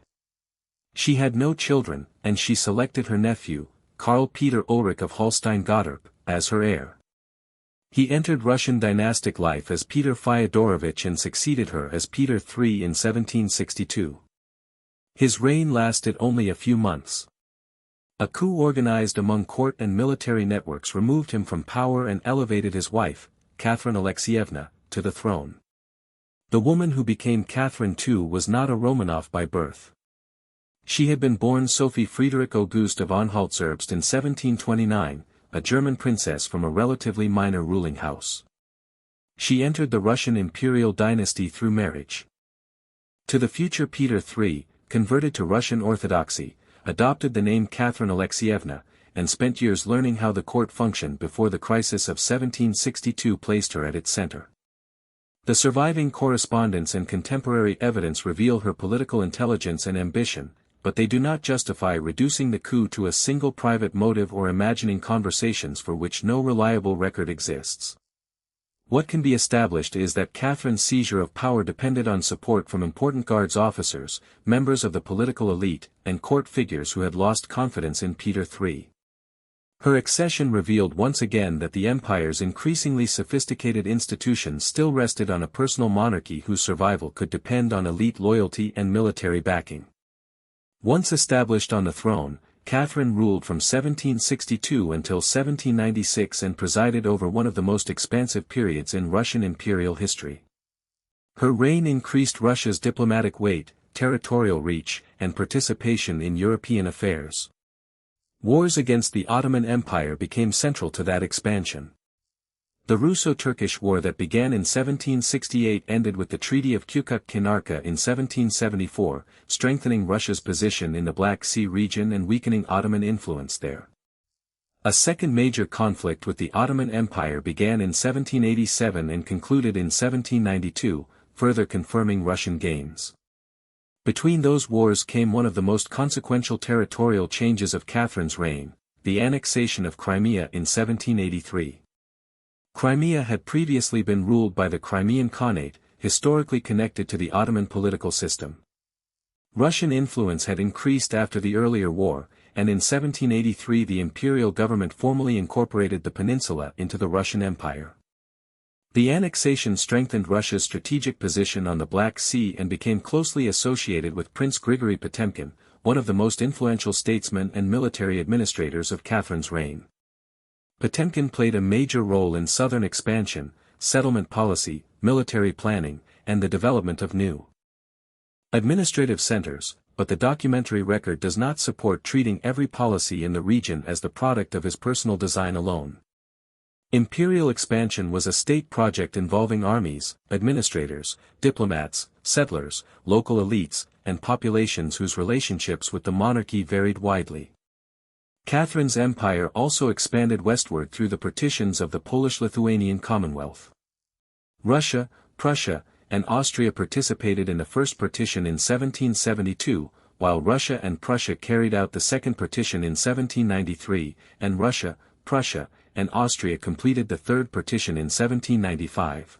She had no children, and she selected her nephew, Karl Peter Ulrich of Holstein-Gottorp, as her heir. He entered Russian dynastic life as Peter Fyodorovich and succeeded her as Peter III in 1762. His reign lasted only a few months. A coup organized among court and military networks removed him from power and elevated his wife, Catherine Alexeyevna, to the throne. The woman who became Catherine II was not a Romanov by birth. She had been born Sophie Friederich Auguste of Anhalt-Zerbst in 1729, a German princess from a relatively minor ruling house. She entered the Russian imperial dynasty through marriage. To the future Peter III, converted to Russian Orthodoxy, adopted the name Catherine Alexeyevna, and spent years learning how the court functioned before the crisis of 1762 placed her at its center. The surviving correspondence and contemporary evidence reveal her political intelligence and ambition, but they do not justify reducing the coup to a single private motive or imagining conversations for which no reliable record exists. What can be established is that Catherine's seizure of power depended on support from important Guards officers, members of the political elite, and court figures who had lost confidence in Peter III. Her accession revealed once again that the empire's increasingly sophisticated institutions still rested on a personal monarchy whose survival could depend on elite loyalty and military backing. Once established on the throne, Catherine ruled from 1762 until 1796 and presided over one of the most expansive periods in Russian imperial history. Her reign increased Russia's diplomatic weight, territorial reach, and participation in European affairs. Wars against the Ottoman Empire became central to that expansion. The Russo-Turkish War that began in 1768 ended with the Treaty of Kukut-Kinarka in 1774, strengthening Russia's position in the Black Sea region and weakening Ottoman influence there. A second major conflict with the Ottoman Empire began in 1787 and concluded in 1792, further confirming Russian gains. Between those wars came one of the most consequential territorial changes of Catherine's reign, the annexation of Crimea in 1783. Crimea had previously been ruled by the Crimean Khanate, historically connected to the Ottoman political system. Russian influence had increased after the earlier war, and in 1783 the imperial government formally incorporated the peninsula into the Russian Empire. The annexation strengthened Russia's strategic position on the Black Sea and became closely associated with Prince Grigory Potemkin, one of the most influential statesmen and military administrators of Catherine's reign. Potemkin played a major role in southern expansion, settlement policy, military planning, and the development of new administrative centers, but the documentary record does not support treating every policy in the region as the product of his personal design alone. Imperial expansion was a state project involving armies, administrators, diplomats, settlers, local elites, and populations whose relationships with the monarchy varied widely. Catherine's empire also expanded westward through the partitions of the Polish-Lithuanian Commonwealth. Russia, Prussia, and Austria participated in the first partition in 1772, while Russia and Prussia carried out the second partition in 1793, and Russia, Prussia, and Austria completed the third partition in 1795.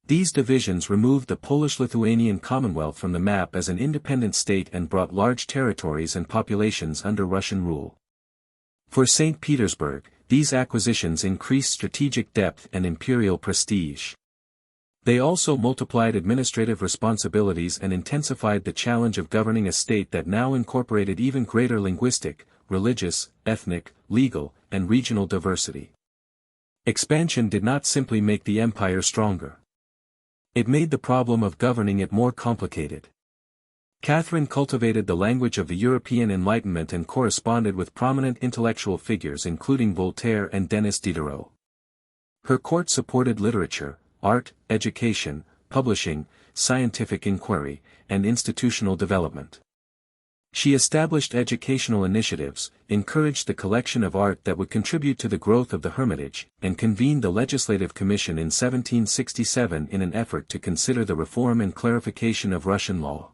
These divisions removed the Polish-Lithuanian Commonwealth from the map as an independent state and brought large territories and populations under Russian rule. For St. Petersburg, these acquisitions increased strategic depth and imperial prestige. They also multiplied administrative responsibilities and intensified the challenge of governing a state that now incorporated even greater linguistic, religious, ethnic, legal, and regional diversity. Expansion did not simply make the empire stronger. It made the problem of governing it more complicated. Catherine cultivated the language of the European Enlightenment and corresponded with prominent intellectual figures including Voltaire and Denis Diderot. Her court supported literature, art, education, publishing, scientific inquiry, and institutional development. She established educational initiatives, encouraged the collection of art that would contribute to the growth of the Hermitage, and convened the Legislative Commission in 1767 in an effort to consider the reform and clarification of Russian law.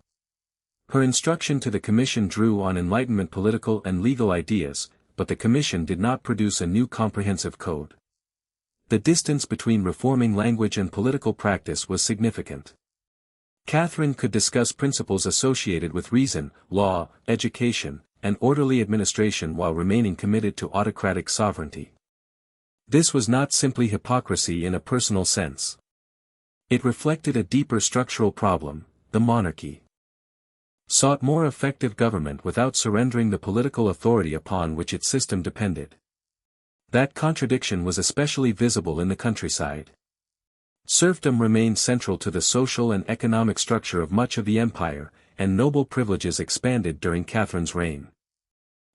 Her instruction to the Commission drew on Enlightenment political and legal ideas, but the Commission did not produce a new comprehensive code. The distance between reforming language and political practice was significant. Catherine could discuss principles associated with reason, law, education, and orderly administration while remaining committed to autocratic sovereignty. This was not simply hypocrisy in a personal sense. It reflected a deeper structural problem: the monarchy sought more effective government without surrendering the political authority upon which its system depended. That contradiction was especially visible in the countryside. Serfdom remained central to the social and economic structure of much of the empire, and noble privileges expanded during Catherine's reign.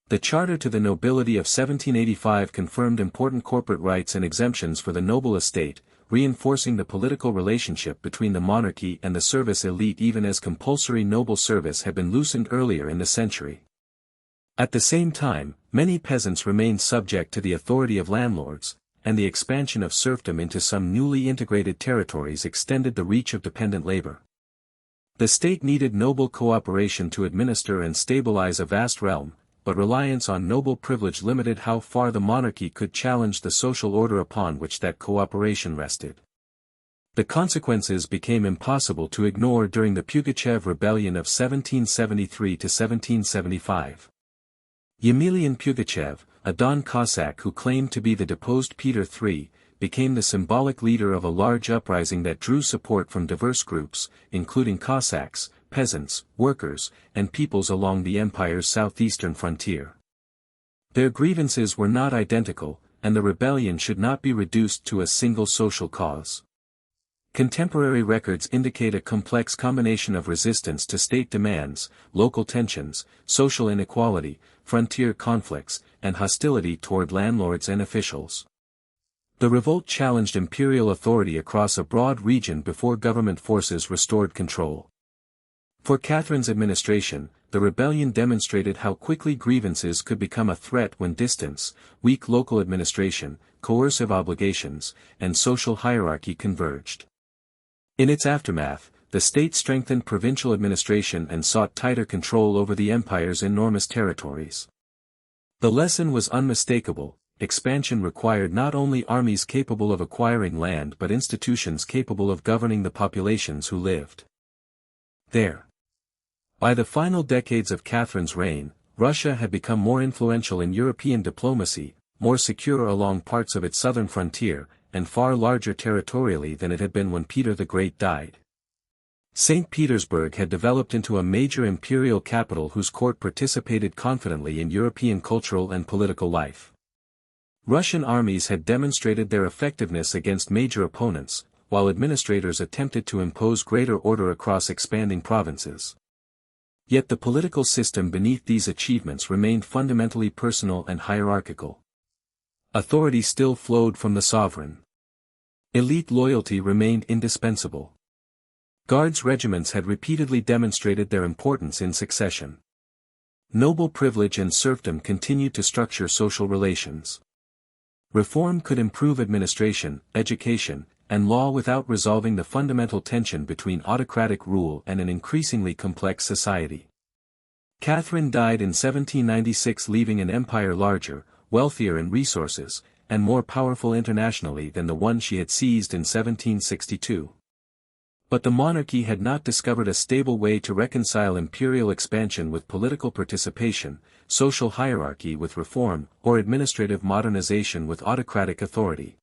The Charter to the Nobility of 1785 confirmed important corporate rights and exemptions for the noble estate, reinforcing the political relationship between the monarchy and the service elite even as compulsory noble service had been loosened earlier in the century. At the same time, many peasants remained subject to the authority of landlords, and the expansion of serfdom into some newly integrated territories extended the reach of dependent labor. The state needed noble cooperation to administer and stabilize a vast realm, but reliance on noble privilege limited how far the monarchy could challenge the social order upon which that cooperation rested. The consequences became impossible to ignore during the Pugachev Rebellion of 1773 to 1775. Yemelian Pugachev, a Don Cossack who claimed to be the deposed Peter III, became the symbolic leader of a large uprising that drew support from diverse groups, including Cossacks, peasants, workers, and peoples along the empire's southeastern frontier. Their grievances were not identical, and the rebellion should not be reduced to a single social cause. Contemporary records indicate a complex combination of resistance to state demands, local tensions, social inequality, frontier conflicts, and hostility toward landlords and officials. The revolt challenged imperial authority across a broad region before government forces restored control. For Catherine's administration, the rebellion demonstrated how quickly grievances could become a threat when distance, weak local administration, coercive obligations, and social hierarchy converged. In its aftermath, the state strengthened provincial administration and sought tighter control over the empire's enormous territories. The lesson was unmistakable: expansion required not only armies capable of acquiring land but institutions capable of governing the populations who lived there. By the final decades of Catherine's reign, Russia had become more influential in European diplomacy, more secure along parts of its southern frontier, and far larger territorially than it had been when Peter the Great died. St. Petersburg had developed into a major imperial capital whose court participated confidently in European cultural and political life. Russian armies had demonstrated their effectiveness against major opponents, while administrators attempted to impose greater order across expanding provinces. Yet the political system beneath these achievements remained fundamentally personal and hierarchical. Authority still flowed from the sovereign. Elite loyalty remained indispensable. Guards regiments had repeatedly demonstrated their importance in succession. Noble privilege and serfdom continued to structure social relations. Reform could improve administration, education, and law without resolving the fundamental tension between autocratic rule and an increasingly complex society. Catherine died in 1796, leaving an empire larger, wealthier in resources, and more powerful internationally than the one she had seized in 1762. But the monarchy had not discovered a stable way to reconcile imperial expansion with political participation, social hierarchy with reform, or administrative modernization with autocratic authority.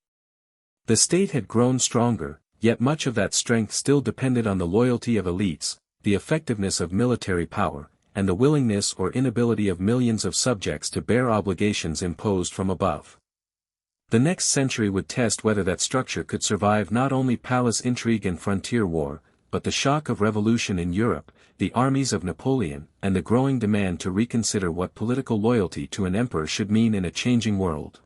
The state had grown stronger, yet much of that strength still depended on the loyalty of elites, the effectiveness of military power, and the willingness or inability of millions of subjects to bear obligations imposed from above. The next century would test whether that structure could survive not only palace intrigue and frontier war, but the shock of revolution in Europe, the armies of Napoleon, and the growing demand to reconsider what political loyalty to an emperor should mean in a changing world.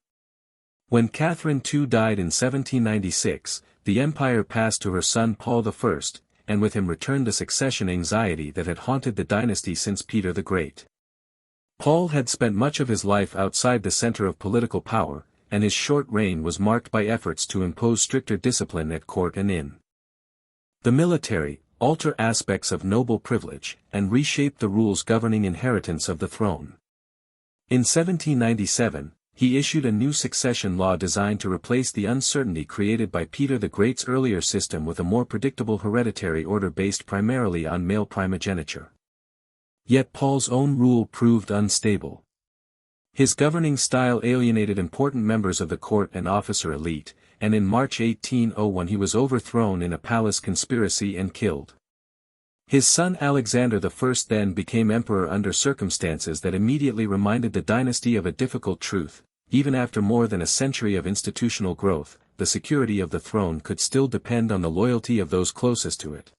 When Catherine II died in 1796, the empire passed to her son Paul I, and with him returned the succession anxiety that had haunted the dynasty since Peter the Great. Paul had spent much of his life outside the center of political power, and his short reign was marked by efforts to impose stricter discipline at court and in the military, alter aspects of noble privilege, and reshape the rules governing inheritance of the throne. In 1797, he issued a new succession law designed to replace the uncertainty created by Peter the Great's earlier system with a more predictable hereditary order based primarily on male primogeniture. Yet Paul's own rule proved unstable. His governing style alienated important members of the court and officer elite, and in March 1801 he was overthrown in a palace conspiracy and killed. His son Alexander I then became emperor under circumstances that immediately reminded the dynasty of a difficult truth: even after more than a century of institutional growth, the security of the throne could still depend on the loyalty of those closest to it.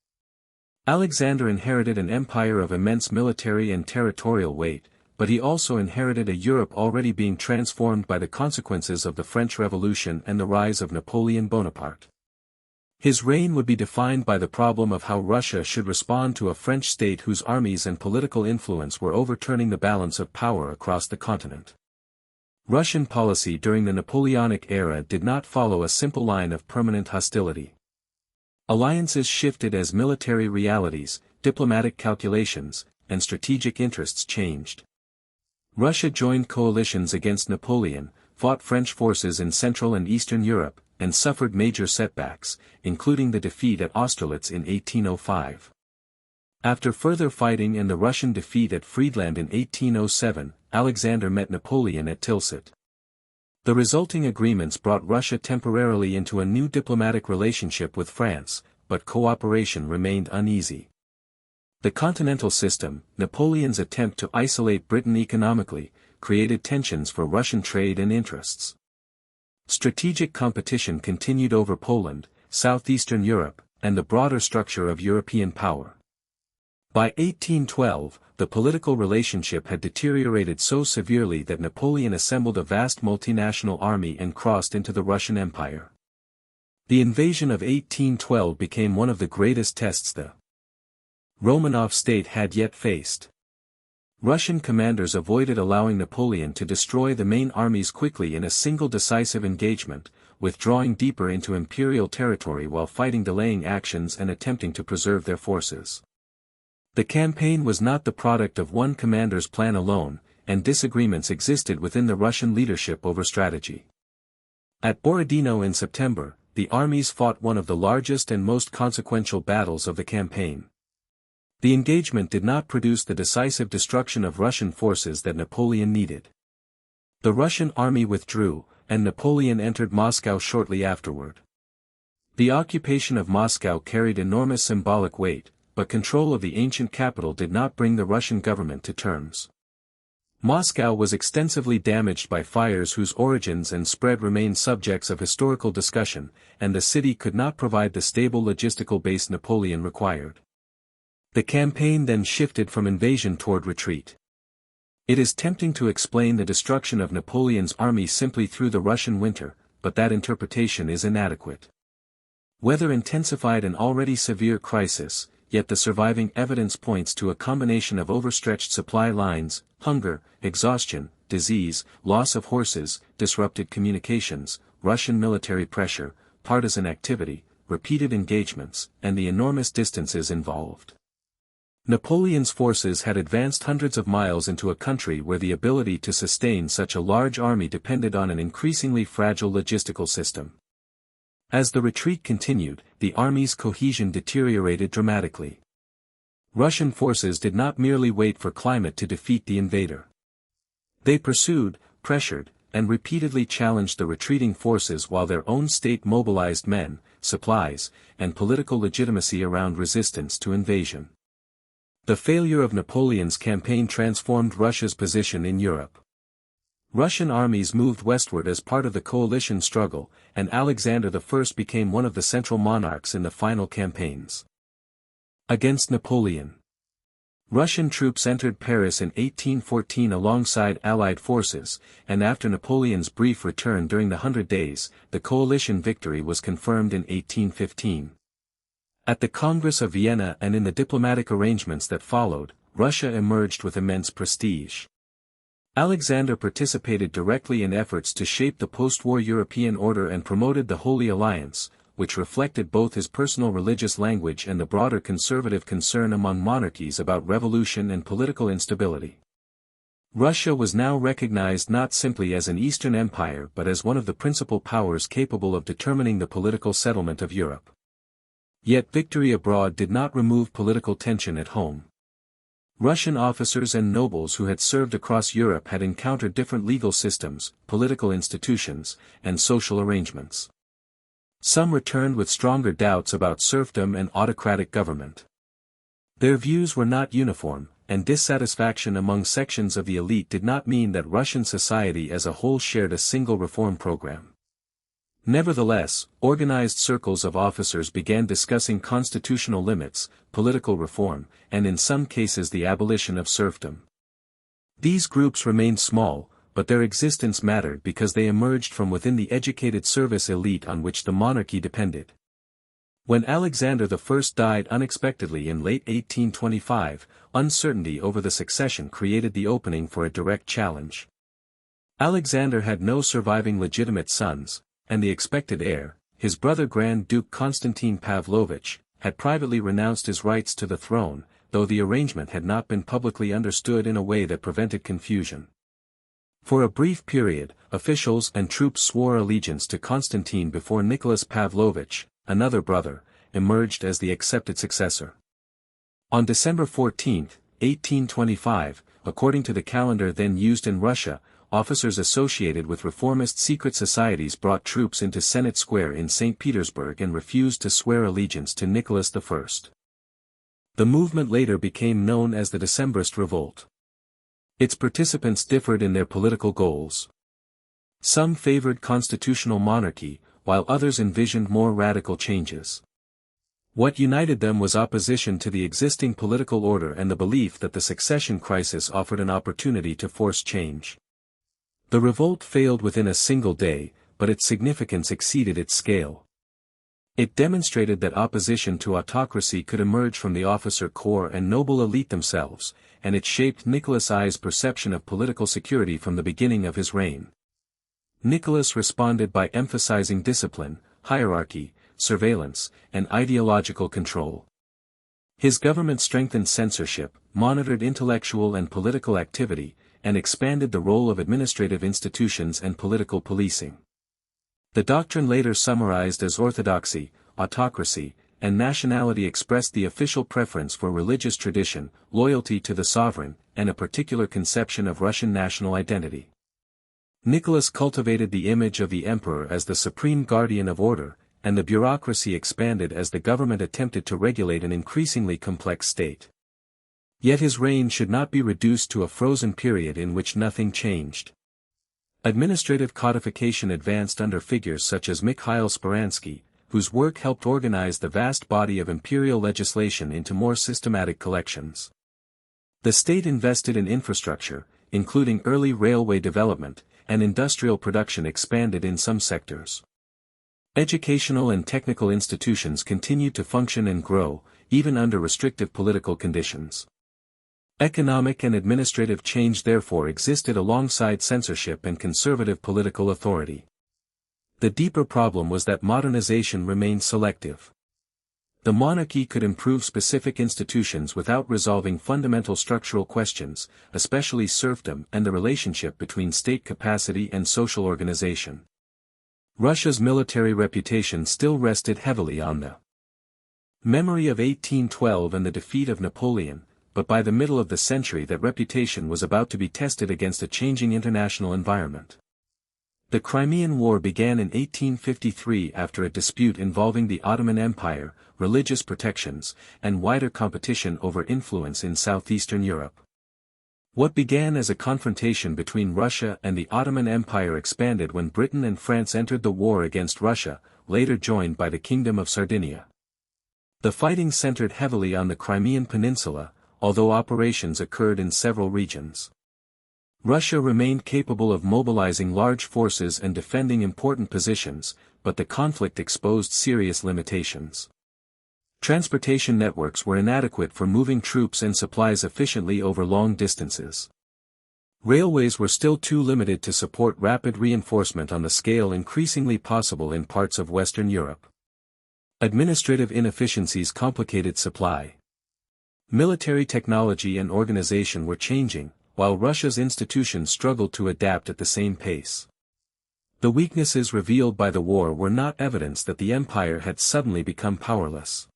Alexander inherited an empire of immense military and territorial weight, but he also inherited a Europe already being transformed by the consequences of the French Revolution and the rise of Napoleon Bonaparte. His reign would be defined by the problem of how Russia should respond to a French state whose armies and political influence were overturning the balance of power across the continent. Russian policy during the Napoleonic era did not follow a simple line of permanent hostility. Alliances shifted as military realities, diplomatic calculations, and strategic interests changed. Russia joined coalitions against Napoleon, fought French forces in Central and Eastern Europe, and suffered major setbacks, including the defeat at Austerlitz in 1805. After further fighting and the Russian defeat at Friedland in 1807, Alexander met Napoleon at Tilsit. The resulting agreements brought Russia temporarily into a new diplomatic relationship with France, but cooperation remained uneasy. The continental system, Napoleon's attempt to isolate Britain economically, created tensions for Russian trade and interests. Strategic competition continued over Poland, southeastern Europe, and the broader structure of European power. By 1812, the political relationship had deteriorated so severely that Napoleon assembled a vast multinational army and crossed into the Russian Empire. The invasion of 1812 became one of the greatest tests the Romanov state had yet faced. Russian commanders avoided allowing Napoleon to destroy the main armies quickly in a single decisive engagement, withdrawing deeper into imperial territory while fighting delaying actions and attempting to preserve their forces. The campaign was not the product of one commander's plan alone, and disagreements existed within the Russian leadership over strategy. At Borodino in September, the armies fought one of the largest and most consequential battles of the campaign. The engagement did not produce the decisive destruction of Russian forces that Napoleon needed. The Russian army withdrew, and Napoleon entered Moscow shortly afterward. The occupation of Moscow carried enormous symbolic weight, but control of the ancient capital did not bring the Russian government to terms. Moscow was extensively damaged by fires whose origins and spread remain subjects of historical discussion, and the city could not provide the stable logistical base Napoleon required. The campaign then shifted from invasion toward retreat. It is tempting to explain the destruction of Napoleon's army simply through the Russian winter, but that interpretation is inadequate. Weather intensified an already severe crisis, yet the surviving evidence points to a combination of overstretched supply lines, hunger, exhaustion, disease, loss of horses, disrupted communications, Russian military pressure, partisan activity, repeated engagements, and the enormous distances involved. Napoleon's forces had advanced hundreds of miles into a country where the ability to sustain such a large army depended on an increasingly fragile logistical system. As the retreat continued, the army's cohesion deteriorated dramatically. Russian forces did not merely wait for climate to defeat the invader. They pursued, pressured, and repeatedly challenged the retreating forces while their own state mobilized men, supplies, and political legitimacy around resistance to invasion. The failure of Napoleon's campaign transformed Russia's position in Europe. Russian armies moved westward as part of the coalition struggle, and Alexander I became one of the central monarchs in the final campaigns against Napoleon. Russian troops entered Paris in 1814 alongside Allied forces, and after Napoleon's brief return during the Hundred Days, the coalition victory was confirmed in 1815. At the Congress of Vienna and in the diplomatic arrangements that followed, Russia emerged with immense prestige. Alexander participated directly in efforts to shape the post-war European order and promoted the Holy Alliance, which reflected both his personal religious language and the broader conservative concern among monarchies about revolution and political instability. Russia was now recognized not simply as an Eastern empire but as one of the principal powers capable of determining the political settlement of Europe. Yet victory abroad did not remove political tension at home. Russian officers and nobles who had served across Europe had encountered different legal systems, political institutions, and social arrangements. Some returned with stronger doubts about serfdom and autocratic government. Their views were not uniform, and dissatisfaction among sections of the elite did not mean that Russian society as a whole shared a single reform program. Nevertheless, organized circles of officers began discussing constitutional limits, political reform, and in some cases the abolition of serfdom. These groups remained small, but their existence mattered because they emerged from within the educated service elite on which the monarchy depended. When Alexander I died unexpectedly in late 1825, uncertainty over the succession created the opening for a direct challenge. Alexander had no surviving legitimate sons, and the expected heir, his brother Grand Duke Constantine Pavlovich, had privately renounced his rights to the throne, though the arrangement had not been publicly understood in a way that prevented confusion. For a brief period, officials and troops swore allegiance to Constantine before Nicholas Pavlovich, another brother, emerged as the accepted successor. On December 14, 1825, according to the calendar then used in Russia, officers associated with reformist secret societies brought troops into Senate Square in St. Petersburg and refused to swear allegiance to Nicholas I. The movement later became known as the Decembrist revolt. Its participants differed in their political goals. Some favored constitutional monarchy, while others envisioned more radical changes. What united them was opposition to the existing political order and the belief that the succession crisis offered an opportunity to force change. The revolt failed within a single day, but its significance exceeded its scale. It demonstrated that opposition to autocracy could emerge from the officer corps and noble elite themselves, and it shaped Nicholas I's perception of political security from the beginning of his reign. Nicholas responded by emphasizing discipline, hierarchy, surveillance, and ideological control. His government strengthened censorship, monitored intellectual and political activity, and expanded the role of administrative institutions and political policing. The doctrine later summarized as orthodoxy, autocracy, and nationality expressed the official preference for religious tradition, loyalty to the sovereign, and a particular conception of Russian national identity. Nicholas cultivated the image of the emperor as the supreme guardian of order, and the bureaucracy expanded as the government attempted to regulate an increasingly complex state. Yet his reign should not be reduced to a frozen period in which nothing changed. Administrative codification advanced under figures such as Mikhail Speransky, whose work helped organize the vast body of imperial legislation into more systematic collections. The state invested in infrastructure, including early railway development, and industrial production expanded in some sectors. Educational and technical institutions continued to function and grow, even under restrictive political conditions. Economic and administrative change therefore existed alongside censorship and conservative political authority. The deeper problem was that modernization remained selective. The monarchy could improve specific institutions without resolving fundamental structural questions, especially serfdom and the relationship between state capacity and social organization. Russia's military reputation still rested heavily on the memory of 1812 and the defeat of Napoleon, but by the middle of the century that reputation was about to be tested against a changing international environment. The Crimean War began in 1853 after a dispute involving the Ottoman Empire, religious protections, and wider competition over influence in southeastern Europe. What began as a confrontation between Russia and the Ottoman Empire expanded when Britain and France entered the war against Russia, later joined by the Kingdom of Sardinia. The fighting centered heavily on the Crimean Peninsula, although operations occurred in several regions. Russia remained capable of mobilizing large forces and defending important positions, but the conflict exposed serious limitations. Transportation networks were inadequate for moving troops and supplies efficiently over long distances. Railways were still too limited to support rapid reinforcement on the scale increasingly possible in parts of Western Europe. Administrative inefficiencies complicated supply. Military technology and organization were changing, while Russia's institutions struggled to adapt at the same pace. The weaknesses revealed by the war were not evidence that the empire had suddenly become powerless.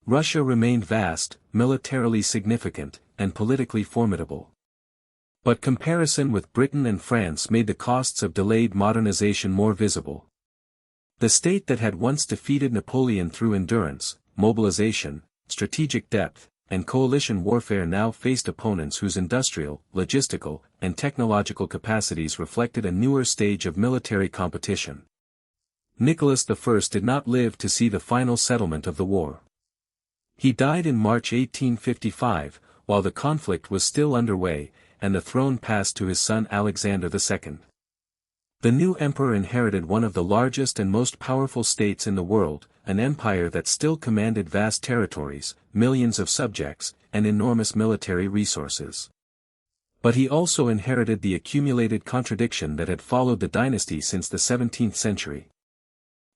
Russia remained vast, militarily significant, and politically formidable. But comparison with Britain and France made the costs of delayed modernization more visible. The state that had once defeated Napoleon through endurance, mobilization, strategic depth, and coalition warfare now faced opponents whose industrial, logistical, and technological capacities reflected a newer stage of military competition. Nicholas I did not live to see the final settlement of the war. He died in March 1855, while the conflict was still underway, and the throne passed to his son Alexander II. The new emperor inherited one of the largest and most powerful states in the world, an empire that still commanded vast territories, millions of subjects, and enormous military resources. But he also inherited the accumulated contradiction that had followed the dynasty since the 17th century.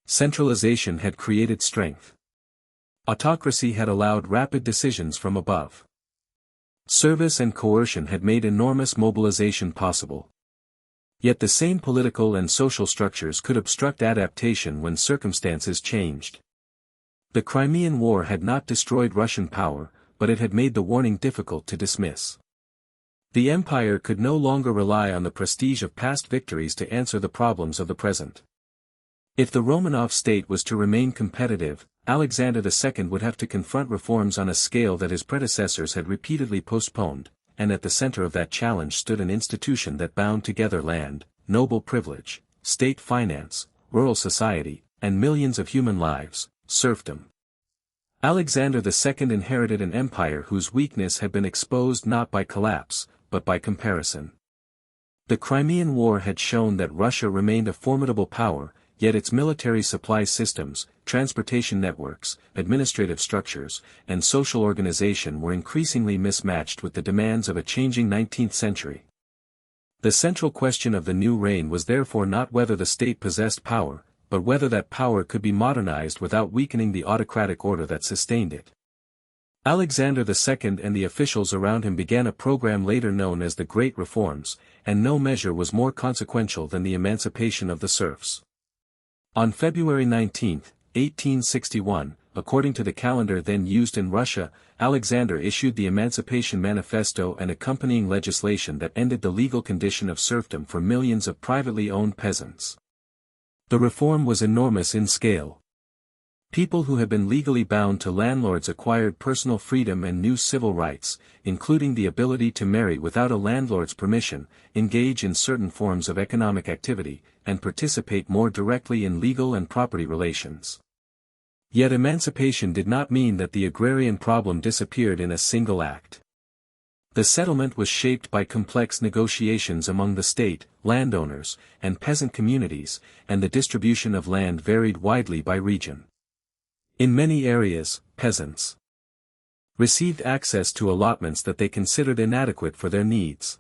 Centralization had created strength. Autocracy had allowed rapid decisions from above. Service and coercion had made enormous mobilization possible. Yet the same political and social structures could obstruct adaptation when circumstances changed. The Crimean War had not destroyed Russian power, but it had made the warning difficult to dismiss. The empire could no longer rely on the prestige of past victories to answer the problems of the present. If the Romanov state was to remain competitive, Alexander II would have to confront reforms on a scale that his predecessors had repeatedly postponed, and at the center of that challenge stood an institution that bound together land, noble privilege, state finance, rural society, and millions of human lives, serfdom. Alexander II inherited an empire whose weakness had been exposed not by collapse, but by comparison. The Crimean War had shown that Russia remained a formidable power, yet its military supply systems, transportation networks, administrative structures, and social organization were increasingly mismatched with the demands of a changing 19th century. The central question of the new reign was therefore not whether the state possessed power, but whether that power could be modernized without weakening the autocratic order that sustained it. Alexander II and the officials around him began a program later known as the Great Reforms, and no measure was more consequential than the emancipation of the serfs. On February 19, 1861, according to the calendar then used in Russia, Alexander issued the Emancipation Manifesto and accompanying legislation that ended the legal condition of serfdom for millions of privately owned peasants. The reform was enormous in scale. People who had been legally bound to landlords acquired personal freedom and new civil rights, including the ability to marry without a landlord's permission, engage in certain forms of economic activity, and participate more directly in legal and property relations. Yet emancipation did not mean that the agrarian problem disappeared in a single act. The settlement was shaped by complex negotiations among the state, landowners, and peasant communities, and the distribution of land varied widely by region. In many areas, peasants received access to allotments that they considered inadequate for their needs.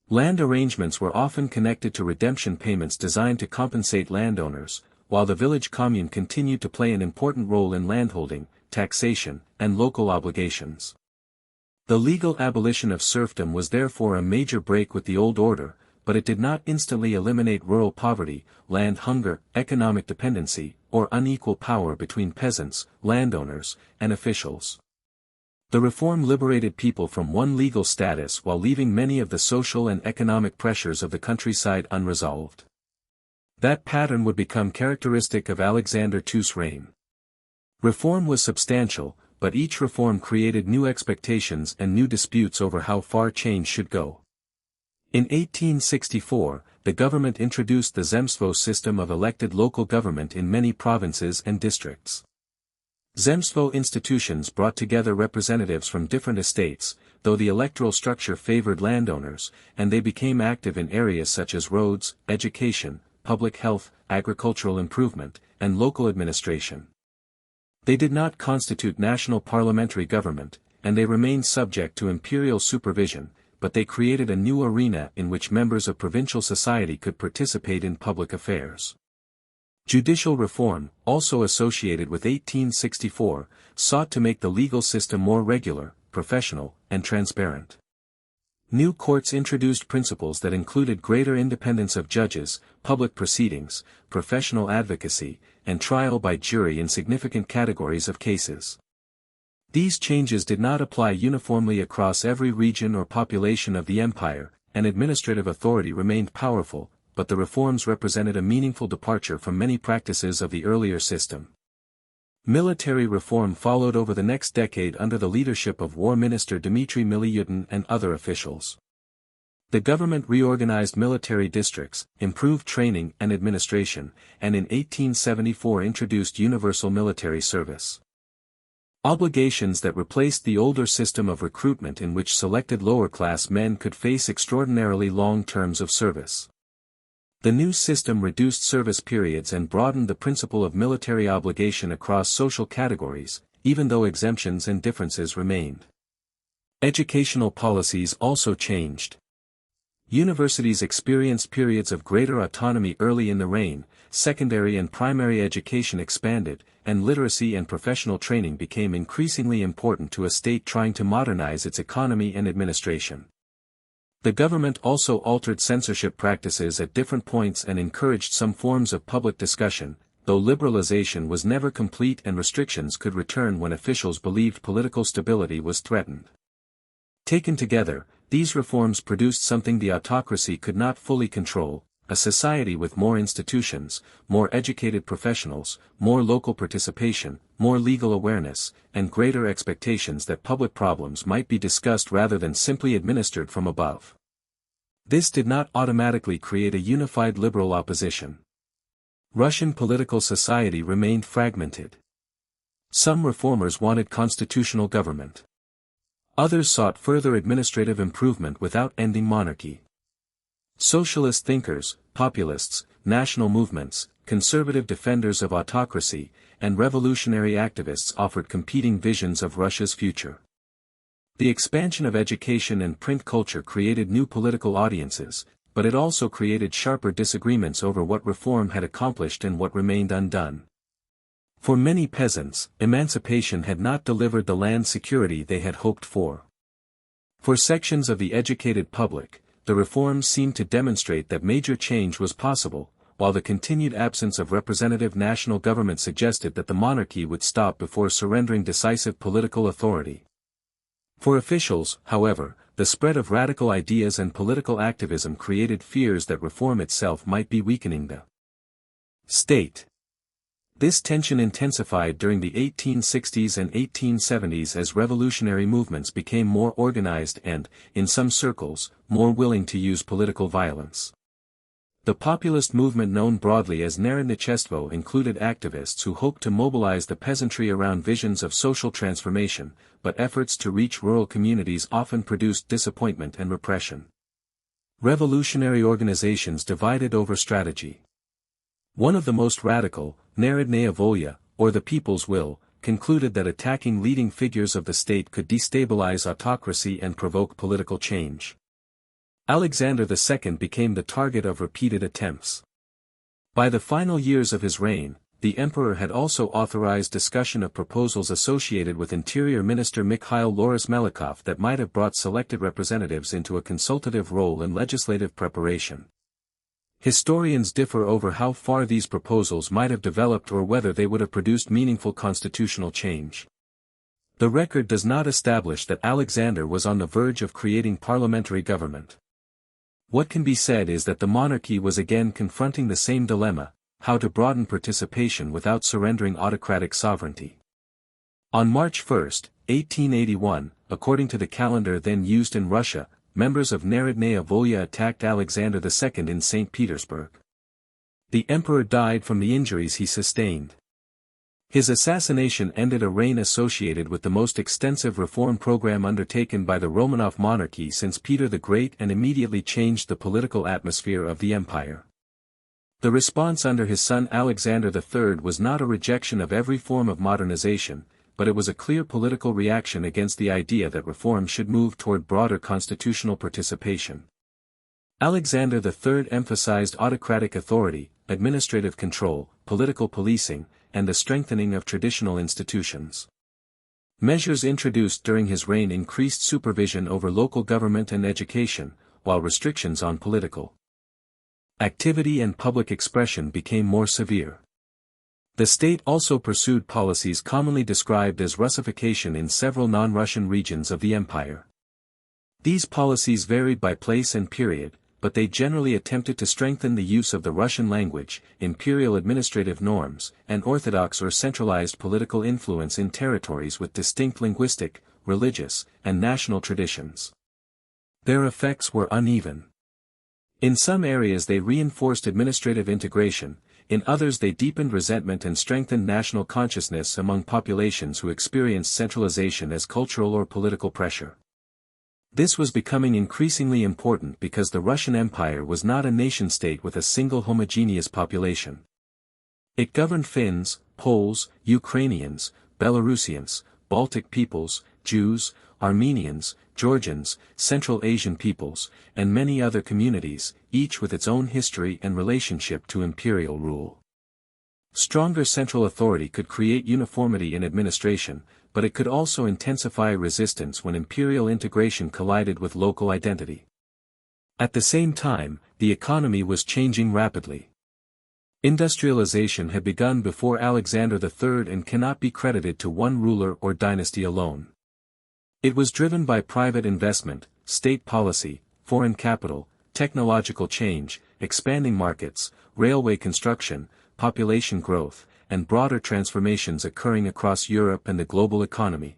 Land arrangements were often connected to redemption payments designed to compensate landowners, while the village commune continued to play an important role in landholding, taxation, and local obligations. The legal abolition of serfdom was therefore a major break with the old order, but it did not instantly eliminate rural poverty, land hunger, economic dependency, or unequal power between peasants, landowners, and officials. The reform liberated people from one legal status while leaving many of the social and economic pressures of the countryside unresolved. That pattern would become characteristic of Alexander II's reign. Reform was substantial, but each reform created new expectations and new disputes over how far change should go. In 1864, the government introduced the Zemstvo system of elected local government in many provinces and districts. Zemstvo institutions brought together representatives from different estates, though the electoral structure favored landowners, and they became active in areas such as roads, education, public health, agricultural improvement, and local administration. They did not constitute national parliamentary government, and they remained subject to imperial supervision, but they created a new arena in which members of provincial society could participate in public affairs. Judicial reform, also associated with 1864, sought to make the legal system more regular, professional, and transparent. New courts introduced principles that included greater independence of judges, public proceedings, professional advocacy, and trial by jury in significant categories of cases. These changes did not apply uniformly across every region or population of the empire, and administrative authority remained powerful, but the reforms represented a meaningful departure from many practices of the earlier system. Military reform followed over the next decade under the leadership of War Minister Dmitry Milyutin and other officials. The government reorganized military districts, improved training and administration, and in 1874 introduced universal military service. Obligations that replaced the older system of recruitment in which selected lower-class men could face extraordinarily long terms of service. The new system reduced service periods and broadened the principle of military obligation across social categories, even though exemptions and differences remained. Educational policies also changed. Universities experienced periods of greater autonomy early in the reign, secondary and primary education expanded, and literacy and professional training became increasingly important to a state trying to modernize its economy and administration. The government also altered censorship practices at different points and encouraged some forms of public discussion, though liberalization was never complete and restrictions could return when officials believed political stability was threatened. Taken together, these reforms produced something the autocracy could not fully control: a society with more institutions, more educated professionals, more local participation, more legal awareness, and greater expectations that public problems might be discussed rather than simply administered from above. This did not automatically create a unified liberal opposition. Russian political society remained fragmented. Some reformers wanted constitutional government. Others sought further administrative improvement without ending monarchy. Socialist thinkers, populists, national movements, conservative defenders of autocracy, and revolutionary activists offered competing visions of Russia's future. The expansion of education and print culture created new political audiences, but it also created sharper disagreements over what reform had accomplished and what remained undone. For many peasants, emancipation had not delivered the land security they had hoped for. For sections of the educated public, the reforms seemed to demonstrate that major change was possible, while the continued absence of representative national government suggested that the monarchy would stop before surrendering decisive political authority. For officials, however, the spread of radical ideas and political activism created fears that reform itself might be weakening the state. This tension intensified during the 1860s and 1870s as revolutionary movements became more organized and, in some circles, more willing to use political violence. The populist movement known broadly as Narodnichestvo included activists who hoped to mobilize the peasantry around visions of social transformation, but efforts to reach rural communities often produced disappointment and repression. Revolutionary organizations divided over strategy. One of the most radical, Narodnaya Volya, or the People's Will, concluded that attacking leading figures of the state could destabilize autocracy and provoke political change. Alexander II became the target of repeated attempts. By the final years of his reign, the emperor had also authorized discussion of proposals associated with Interior Minister Mikhail Loris-Melikov that might have brought selected representatives into a consultative role in legislative preparation. Historians differ over how far these proposals might have developed or whether they would have produced meaningful constitutional change. The record does not establish that Alexander was on the verge of creating parliamentary government. What can be said is that the monarchy was again confronting the same dilemma: how to broaden participation without surrendering autocratic sovereignty. On March 1, 1881, according to the calendar then used in Russia, members of Narodnaya Volya attacked Alexander II in St. Petersburg. The emperor died from the injuries he sustained. His assassination ended a reign associated with the most extensive reform program undertaken by the Romanov monarchy since Peter the Great and immediately changed the political atmosphere of the empire. The response under his son Alexander III was not a rejection of every form of modernization, but it was a clear political reaction against the idea that reform should move toward broader constitutional participation. Alexander III emphasized autocratic authority, administrative control, political policing, and the strengthening of traditional institutions. Measures introduced during his reign increased supervision over local government and education, while restrictions on political activity and public expression became more severe. The state also pursued policies commonly described as Russification in several non-Russian regions of the empire. These policies varied by place and period, but they generally attempted to strengthen the use of the Russian language, imperial administrative norms, and orthodox or centralized political influence in territories with distinct linguistic, religious, and national traditions. Their effects were uneven. In some areas they reinforced administrative integration, in others they deepened resentment and strengthened national consciousness among populations who experienced centralization as cultural or political pressure. This was becoming increasingly important because the Russian Empire was not a nation-state with a single homogeneous population. It governed Finns, Poles, Ukrainians, Belarusians, Baltic peoples, Jews, Armenians, Georgians, Central Asian peoples, and many other communities, each with its own history and relationship to imperial rule. Stronger central authority could create uniformity in administration, but it could also intensify resistance when imperial integration collided with local identity. At the same time, the economy was changing rapidly. Industrialization had begun before Alexander III and cannot be credited to one ruler or dynasty alone. It was driven by private investment, state policy, foreign capital, technological change, expanding markets, railway construction, population growth, and broader transformations occurring across Europe and the global economy.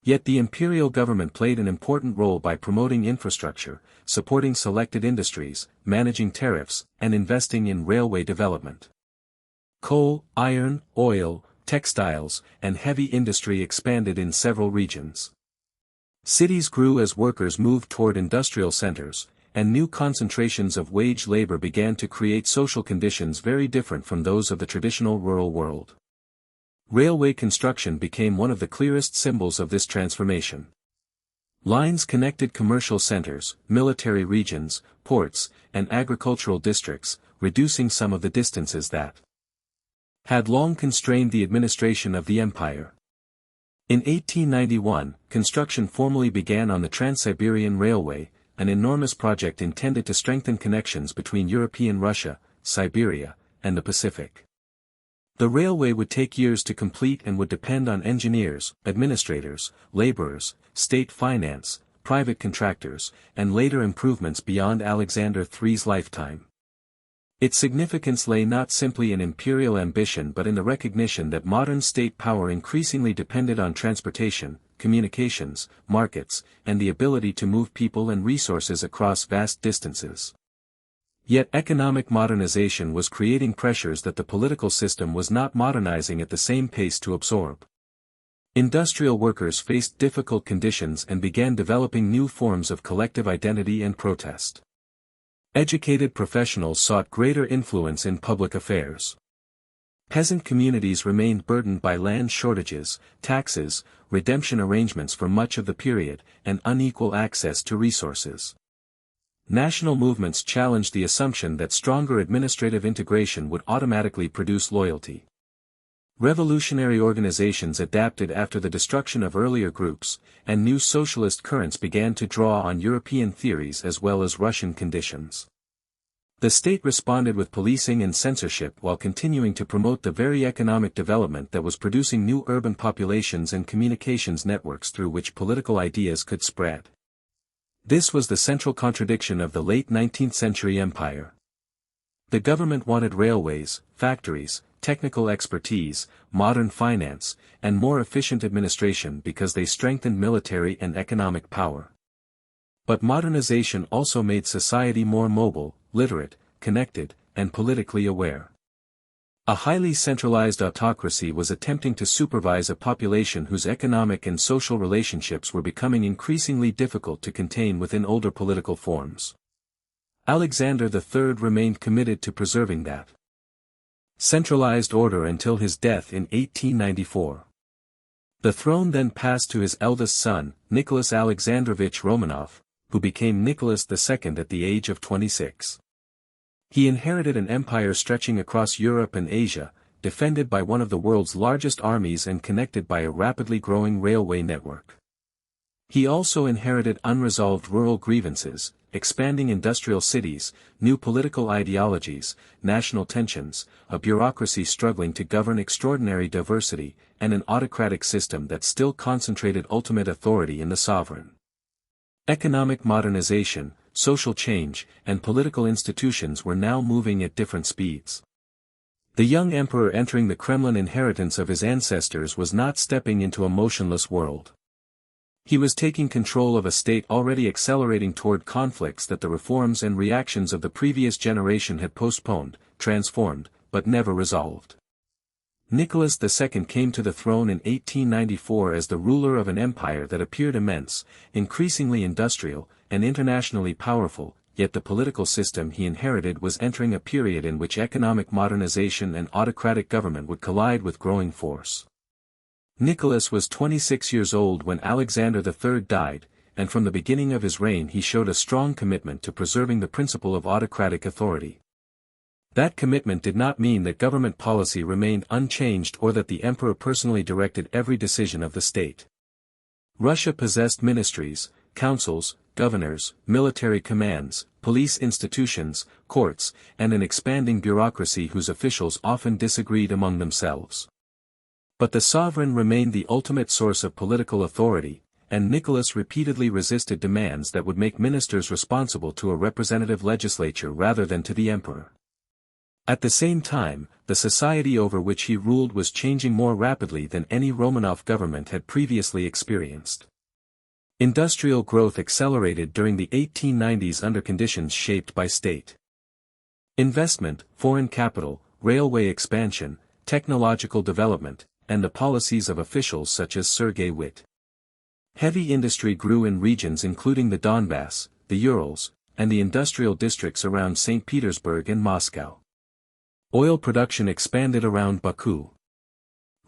Yet the imperial government played an important role by promoting infrastructure, supporting selected industries, managing tariffs, and investing in railway development. Coal, iron, oil, textiles, and heavy industry expanded in several regions. Cities grew as workers moved toward industrial centers, and new concentrations of wage labor began to create social conditions very different from those of the traditional rural world. Railway construction became one of the clearest symbols of this transformation. Lines connected commercial centers, military regions, ports, and agricultural districts, reducing some of the distances that had long constrained the administration of the empire. In 1891, construction formally began on the Trans-Siberian Railway, an enormous project intended to strengthen connections between European Russia, Siberia, and the Pacific. The railway would take years to complete and would depend on engineers, administrators, laborers, state finance, private contractors, and later improvements beyond Alexander III's lifetime. Its significance lay not simply in imperial ambition but in the recognition that modern state power increasingly depended on transportation, communications, markets, and the ability to move people and resources across vast distances. Yet economic modernization was creating pressures that the political system was not modernizing at the same pace to absorb. Industrial workers faced difficult conditions and began developing new forms of collective identity and protest. Educated professionals sought greater influence in public affairs. Peasant communities remained burdened by land shortages, taxes, redemption arrangements for much of the period, and unequal access to resources. National movements challenged the assumption that stronger administrative integration would automatically produce loyalty. Revolutionary organizations adapted after the destruction of earlier groups, and new socialist currents began to draw on European theories as well as Russian conditions. The state responded with policing and censorship while continuing to promote the very economic development that was producing new urban populations and communications networks through which political ideas could spread. This was the central contradiction of the late 19th century empire. The government wanted railways, factories, technical expertise, modern finance, and more efficient administration because they strengthened military and economic power. But modernization also made society more mobile, literate, connected, and politically aware. A highly centralized autocracy was attempting to supervise a population whose economic and social relationships were becoming increasingly difficult to contain within older political forms. Alexander III remained committed to preserving that centralized order until his death in 1894. The throne then passed to his eldest son, Nicholas Alexandrovich Romanov, who became Nicholas II at the age of 26. He inherited an empire stretching across Europe and Asia, defended by one of the world's largest armies and connected by a rapidly growing railway network. He also inherited unresolved rural grievances, expanding industrial cities, new political ideologies, national tensions, a bureaucracy struggling to govern extraordinary diversity, and an autocratic system that still concentrated ultimate authority in the sovereign. Economic modernization, social change, and political institutions were now moving at different speeds. The young emperor entering the Kremlin inheritance of his ancestors was not stepping into a motionless world. He was taking control of a state already accelerating toward conflicts that the reforms and reactions of the previous generation had postponed, transformed, but never resolved. Nicholas II came to the throne in 1894 as the ruler of an empire that appeared immense, increasingly industrial, and internationally powerful, yet the political system he inherited was entering a period in which economic modernization and autocratic government would collide with growing force. Nicholas was 26 years old when Alexander III died, and from the beginning of his reign he showed a strong commitment to preserving the principle of autocratic authority. That commitment did not mean that government policy remained unchanged or that the emperor personally directed every decision of the state. Russia possessed ministries, councils, governors, military commands, police institutions, courts, and an expanding bureaucracy whose officials often disagreed among themselves. But the sovereign remained the ultimate source of political authority, and Nicholas repeatedly resisted demands that would make ministers responsible to a representative legislature rather than to the emperor. At the same time, the society over which he ruled was changing more rapidly than any Romanov government had previously experienced. Industrial growth accelerated during the 1890s under conditions shaped by state investment, foreign capital, railway expansion, technological development, and the policies of officials such as Sergei Witte. Heavy industry grew in regions including the Donbass, the Urals, and the industrial districts around St. Petersburg and Moscow. Oil production expanded around Baku.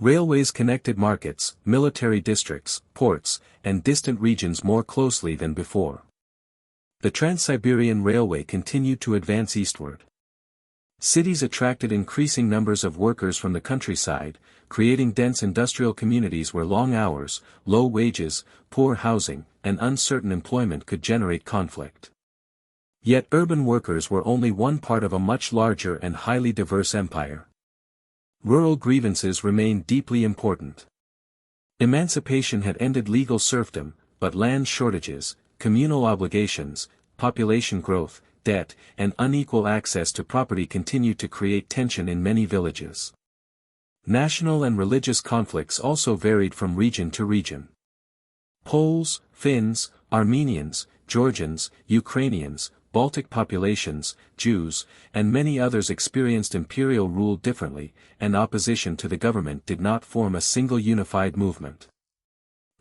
Railways connected markets, military districts, ports, and distant regions more closely than before. The Trans-Siberian Railway continued to advance eastward. Cities attracted increasing numbers of workers from the countryside, creating dense industrial communities where long hours, low wages, poor housing, and uncertain employment could generate conflict. Yet urban workers were only one part of a much larger and highly diverse empire. Rural grievances remained deeply important. Emancipation had ended legal serfdom, but land shortages, communal obligations, population growth, debt, and unequal access to property continued to create tension in many villages. National and religious conflicts also varied from region to region. Poles, Finns, Armenians, Georgians, Ukrainians, Baltic populations, Jews, and many others experienced imperial rule differently, and opposition to the government did not form a single unified movement.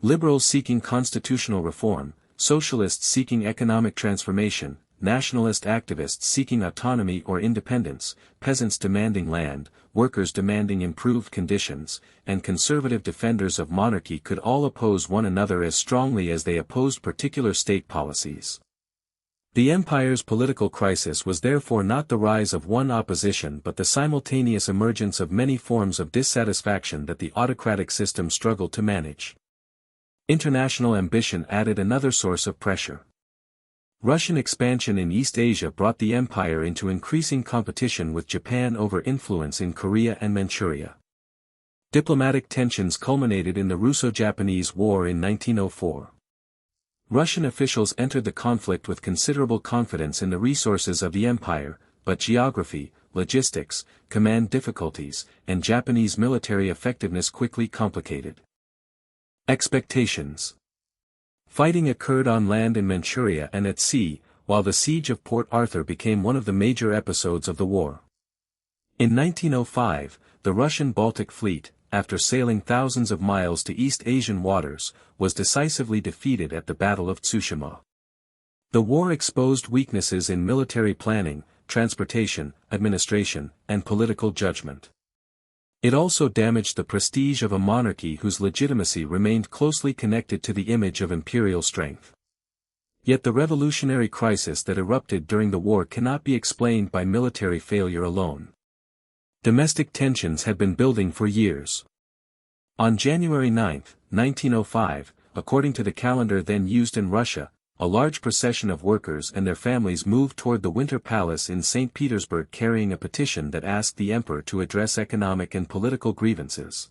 Liberals seeking constitutional reform, socialists seeking economic transformation, nationalist activists seeking autonomy or independence, peasants demanding land, workers demanding improved conditions, and conservative defenders of monarchy could all oppose one another as strongly as they opposed particular state policies. The empire's political crisis was therefore not the rise of one opposition but the simultaneous emergence of many forms of dissatisfaction that the autocratic system struggled to manage. International ambition added another source of pressure. Russian expansion in East Asia brought the empire into increasing competition with Japan over influence in Korea and Manchuria. Diplomatic tensions culminated in the Russo-Japanese War in 1904. Russian officials entered the conflict with considerable confidence in the resources of the empire, but geography, logistics, command difficulties, and Japanese military effectiveness quickly complicated expectations. Fighting occurred on land in Manchuria and at sea, while the siege of Port Arthur became one of the major episodes of the war. In 1905, the Russian Baltic Fleet, after sailing thousands of miles to East Asian waters, was decisively defeated at the Battle of Tsushima. The war exposed weaknesses in military planning, transportation, administration, and political judgment. It also damaged the prestige of a monarchy whose legitimacy remained closely connected to the image of imperial strength. Yet the revolutionary crisis that erupted during the war cannot be explained by military failure alone. Domestic tensions had been building for years. On January 9, 1905, according to the calendar then used in Russia, a large procession of workers and their families moved toward the Winter Palace in St. Petersburg carrying a petition that asked the emperor to address economic and political grievances.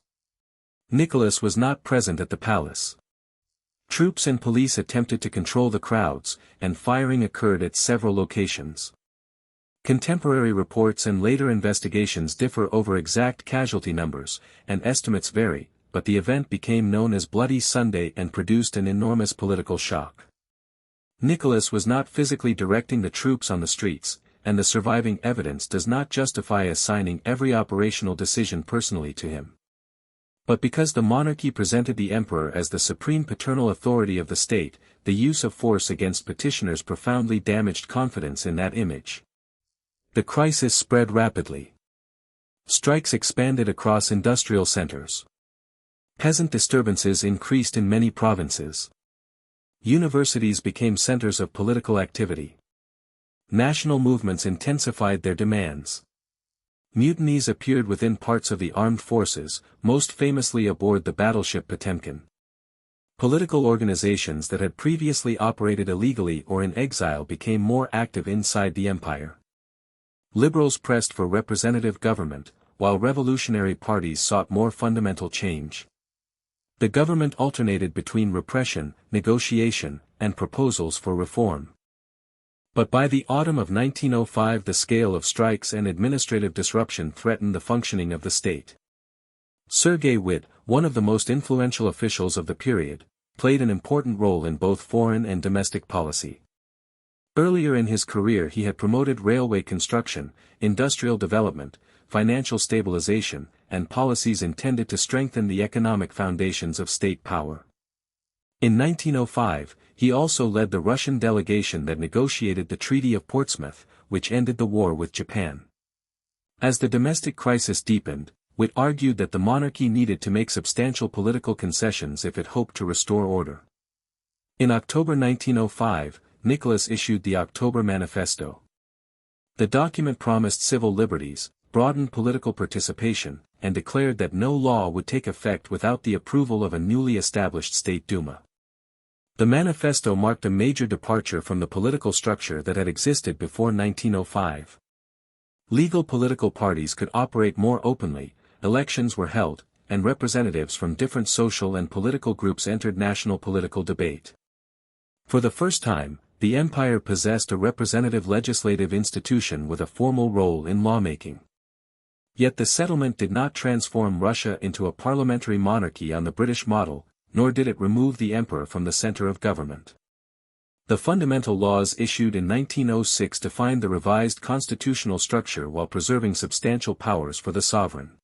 Nicholas was not present at the palace. Troops and police attempted to control the crowds, and firing occurred at several locations. Contemporary reports and later investigations differ over exact casualty numbers, and estimates vary, but the event became known as Bloody Sunday and produced an enormous political shock. Nicholas was not physically directing the troops on the streets, and the surviving evidence does not justify assigning every operational decision personally to him. But because the monarchy presented the emperor as the supreme paternal authority of the state, the use of force against petitioners profoundly damaged confidence in that image. The crisis spread rapidly. Strikes expanded across industrial centers. Peasant disturbances increased in many provinces. Universities became centers of political activity. National movements intensified their demands. Mutinies appeared within parts of the armed forces, most famously aboard the battleship Potemkin. Political organizations that had previously operated illegally or in exile became more active inside the empire. Liberals pressed for representative government, while revolutionary parties sought more fundamental change. The government alternated between repression, negotiation, and proposals for reform. But by the autumn of 1905 the scale of strikes and administrative disruption threatened the functioning of the state. Sergei Witte, one of the most influential officials of the period, played an important role in both foreign and domestic policy. Earlier in his career he had promoted railway construction, industrial development, financial stabilization, and policies intended to strengthen the economic foundations of state power. In 1905, he also led the Russian delegation that negotiated the Treaty of Portsmouth, which ended the war with Japan. As the domestic crisis deepened, Witte argued that the monarchy needed to make substantial political concessions if it hoped to restore order. In October 1905, Nicholas issued the October Manifesto. The document promised civil liberties, broadened political participation, and declared that no law would take effect without the approval of a newly established State Duma. The manifesto marked a major departure from the political structure that had existed before 1905. Legal political parties could operate more openly, elections were held, and representatives from different social and political groups entered national political debate. For the first time, the empire possessed a representative legislative institution with a formal role in lawmaking. Yet the settlement did not transform Russia into a parliamentary monarchy on the British model, nor did it remove the emperor from the center of government. The fundamental laws issued in 1906 defined the revised constitutional structure while preserving substantial powers for the sovereign.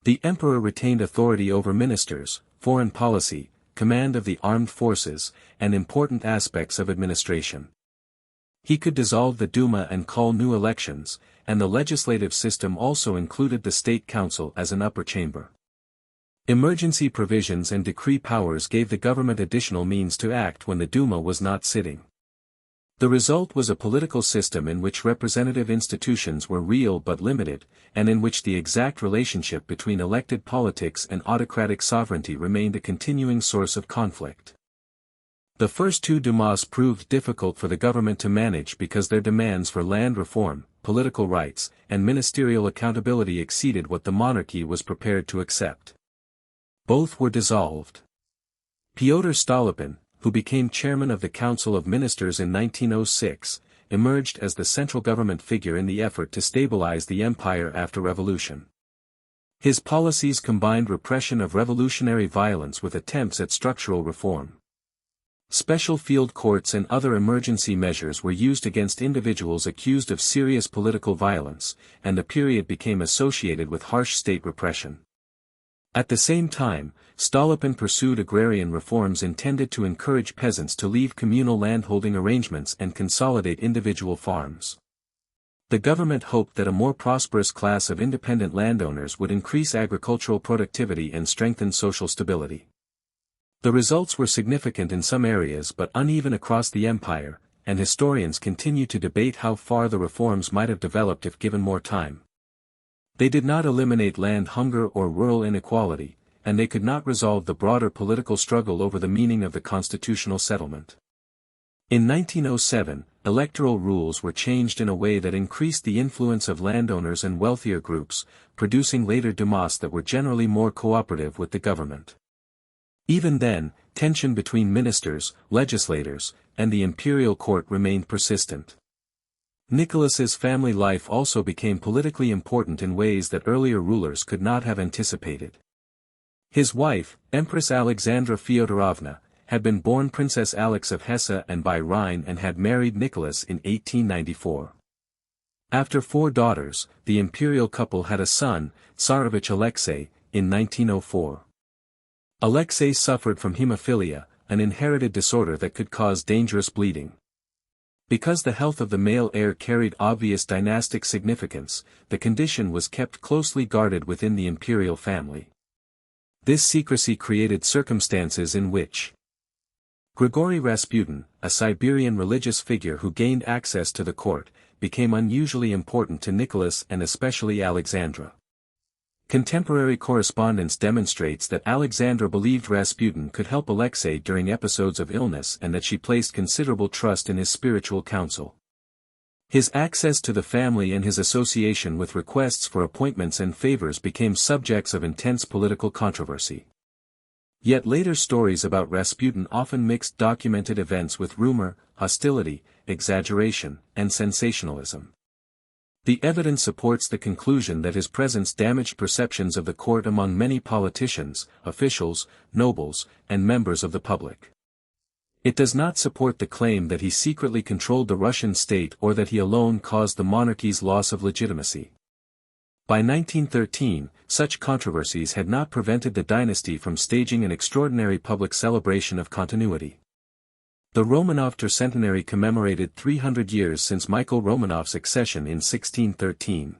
The emperor retained authority over ministers, foreign policy, command of the armed forces, and important aspects of administration. He could dissolve the Duma and call new elections, and the legislative system also included the State Council as an upper chamber. Emergency provisions and decree powers gave the government additional means to act when the Duma was not sitting. The result was a political system in which representative institutions were real but limited, and in which the exact relationship between elected politics and autocratic sovereignty remained a continuing source of conflict. The first two Dumas proved difficult for the government to manage because their demands for land reform, political rights, and ministerial accountability exceeded what the monarchy was prepared to accept. Both were dissolved. Pyotr Stolypin, who became chairman of the Council of Ministers in 1906, emerged as the central government figure in the effort to stabilize the empire after revolution. His policies combined repression of revolutionary violence with attempts at structural reform. Special field courts and other emergency measures were used against individuals accused of serious political violence, and the period became associated with harsh state repression. At the same time, Stolypin pursued agrarian reforms intended to encourage peasants to leave communal landholding arrangements and consolidate individual farms. The government hoped that a more prosperous class of independent landowners would increase agricultural productivity and strengthen social stability. The results were significant in some areas but uneven across the empire, and historians continue to debate how far the reforms might have developed if given more time. They did not eliminate land hunger or rural inequality, and they could not resolve the broader political struggle over the meaning of the constitutional settlement. In 1907, electoral rules were changed in a way that increased the influence of landowners and wealthier groups, producing later dumas that were generally more cooperative with the government. Even then, tension between ministers, legislators, and the imperial court remained persistent. Nicholas's family life also became politically important in ways that earlier rulers could not have anticipated. His wife, Empress Alexandra Fyodorovna, had been born Princess Alix of Hesse and by Rhine and had married Nicholas in 1894. After 4 daughters, the imperial couple had a son, Tsarevich Alexei, in 1904. Alexei suffered from hemophilia, an inherited disorder that could cause dangerous bleeding. Because the health of the male heir carried obvious dynastic significance, the condition was kept closely guarded within the imperial family. This secrecy created circumstances in which Grigory Rasputin, a Siberian religious figure who gained access to the court, became unusually important to Nicholas and especially Alexandra. Contemporary correspondence demonstrates that Alexandra believed Rasputin could help Alexei during episodes of illness and that she placed considerable trust in his spiritual counsel. His access to the family and his association with requests for appointments and favors became subjects of intense political controversy. Yet later stories about Rasputin often mixed documented events with rumor, hostility, exaggeration, and sensationalism. The evidence supports the conclusion that his presence damaged perceptions of the court among many politicians, officials, nobles, and members of the public. It does not support the claim that he secretly controlled the Russian state or that he alone caused the monarchy's loss of legitimacy. By 1913, such controversies had not prevented the dynasty from staging an extraordinary public celebration of continuity. The Romanov tercentenary commemorated 300 years since Michael Romanov's accession in 1613.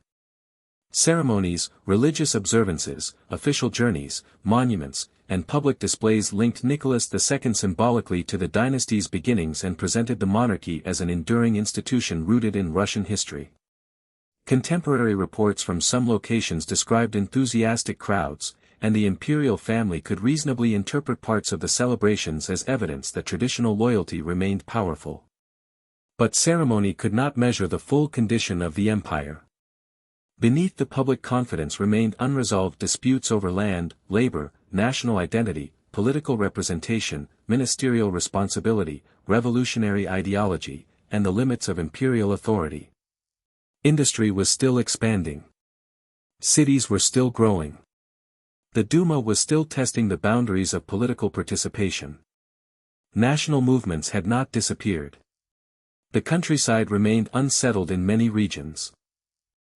Ceremonies, religious observances, official journeys, monuments, and public displays linked Nicholas II symbolically to the dynasty's beginnings and presented the monarchy as an enduring institution rooted in Russian history. Contemporary reports from some locations described enthusiastic crowds, and the imperial family could reasonably interpret parts of the celebrations as evidence that traditional loyalty remained powerful. But ceremony could not measure the full condition of the empire. Beneath the public confidence remained unresolved disputes over land, labor, national identity, political representation, ministerial responsibility, revolutionary ideology, and the limits of imperial authority. Industry was still expanding. Cities were still growing. The Duma was still testing the boundaries of political participation. National movements had not disappeared. The countryside remained unsettled in many regions.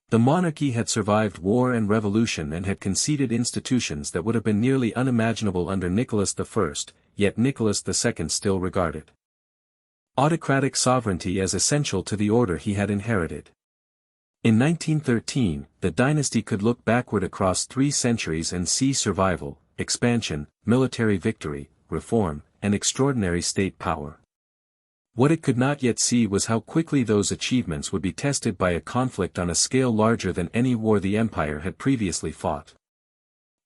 The monarchy had survived war and revolution and had conceded institutions that would have been nearly unimaginable under Nicholas I, yet Nicholas II still regarded autocratic sovereignty as essential to the order he had inherited. In 1913, the dynasty could look backward across 3 centuries and see survival, expansion, military victory, reform, and extraordinary state power. What it could not yet see was how quickly those achievements would be tested by a conflict on a scale larger than any war the empire had previously fought.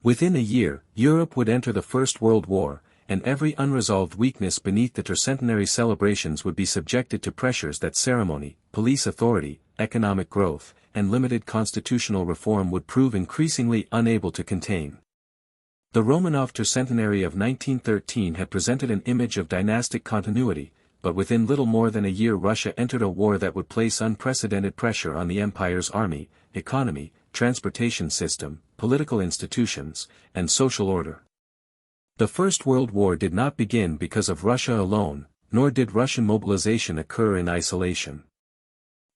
Within a year, Europe would enter the First World War, and every unresolved weakness beneath the tercentenary celebrations would be subjected to pressures that ceremony, police authority, economic growth, and limited constitutional reform would prove increasingly unable to contain. The Romanov tercentenary of 1913 had presented an image of dynastic continuity, but within little more than a year Russia entered a war that would place unprecedented pressure on the empire's army, economy, transportation system, political institutions, and social order. The First World War did not begin because of Russia alone, nor did Russian mobilization occur in isolation.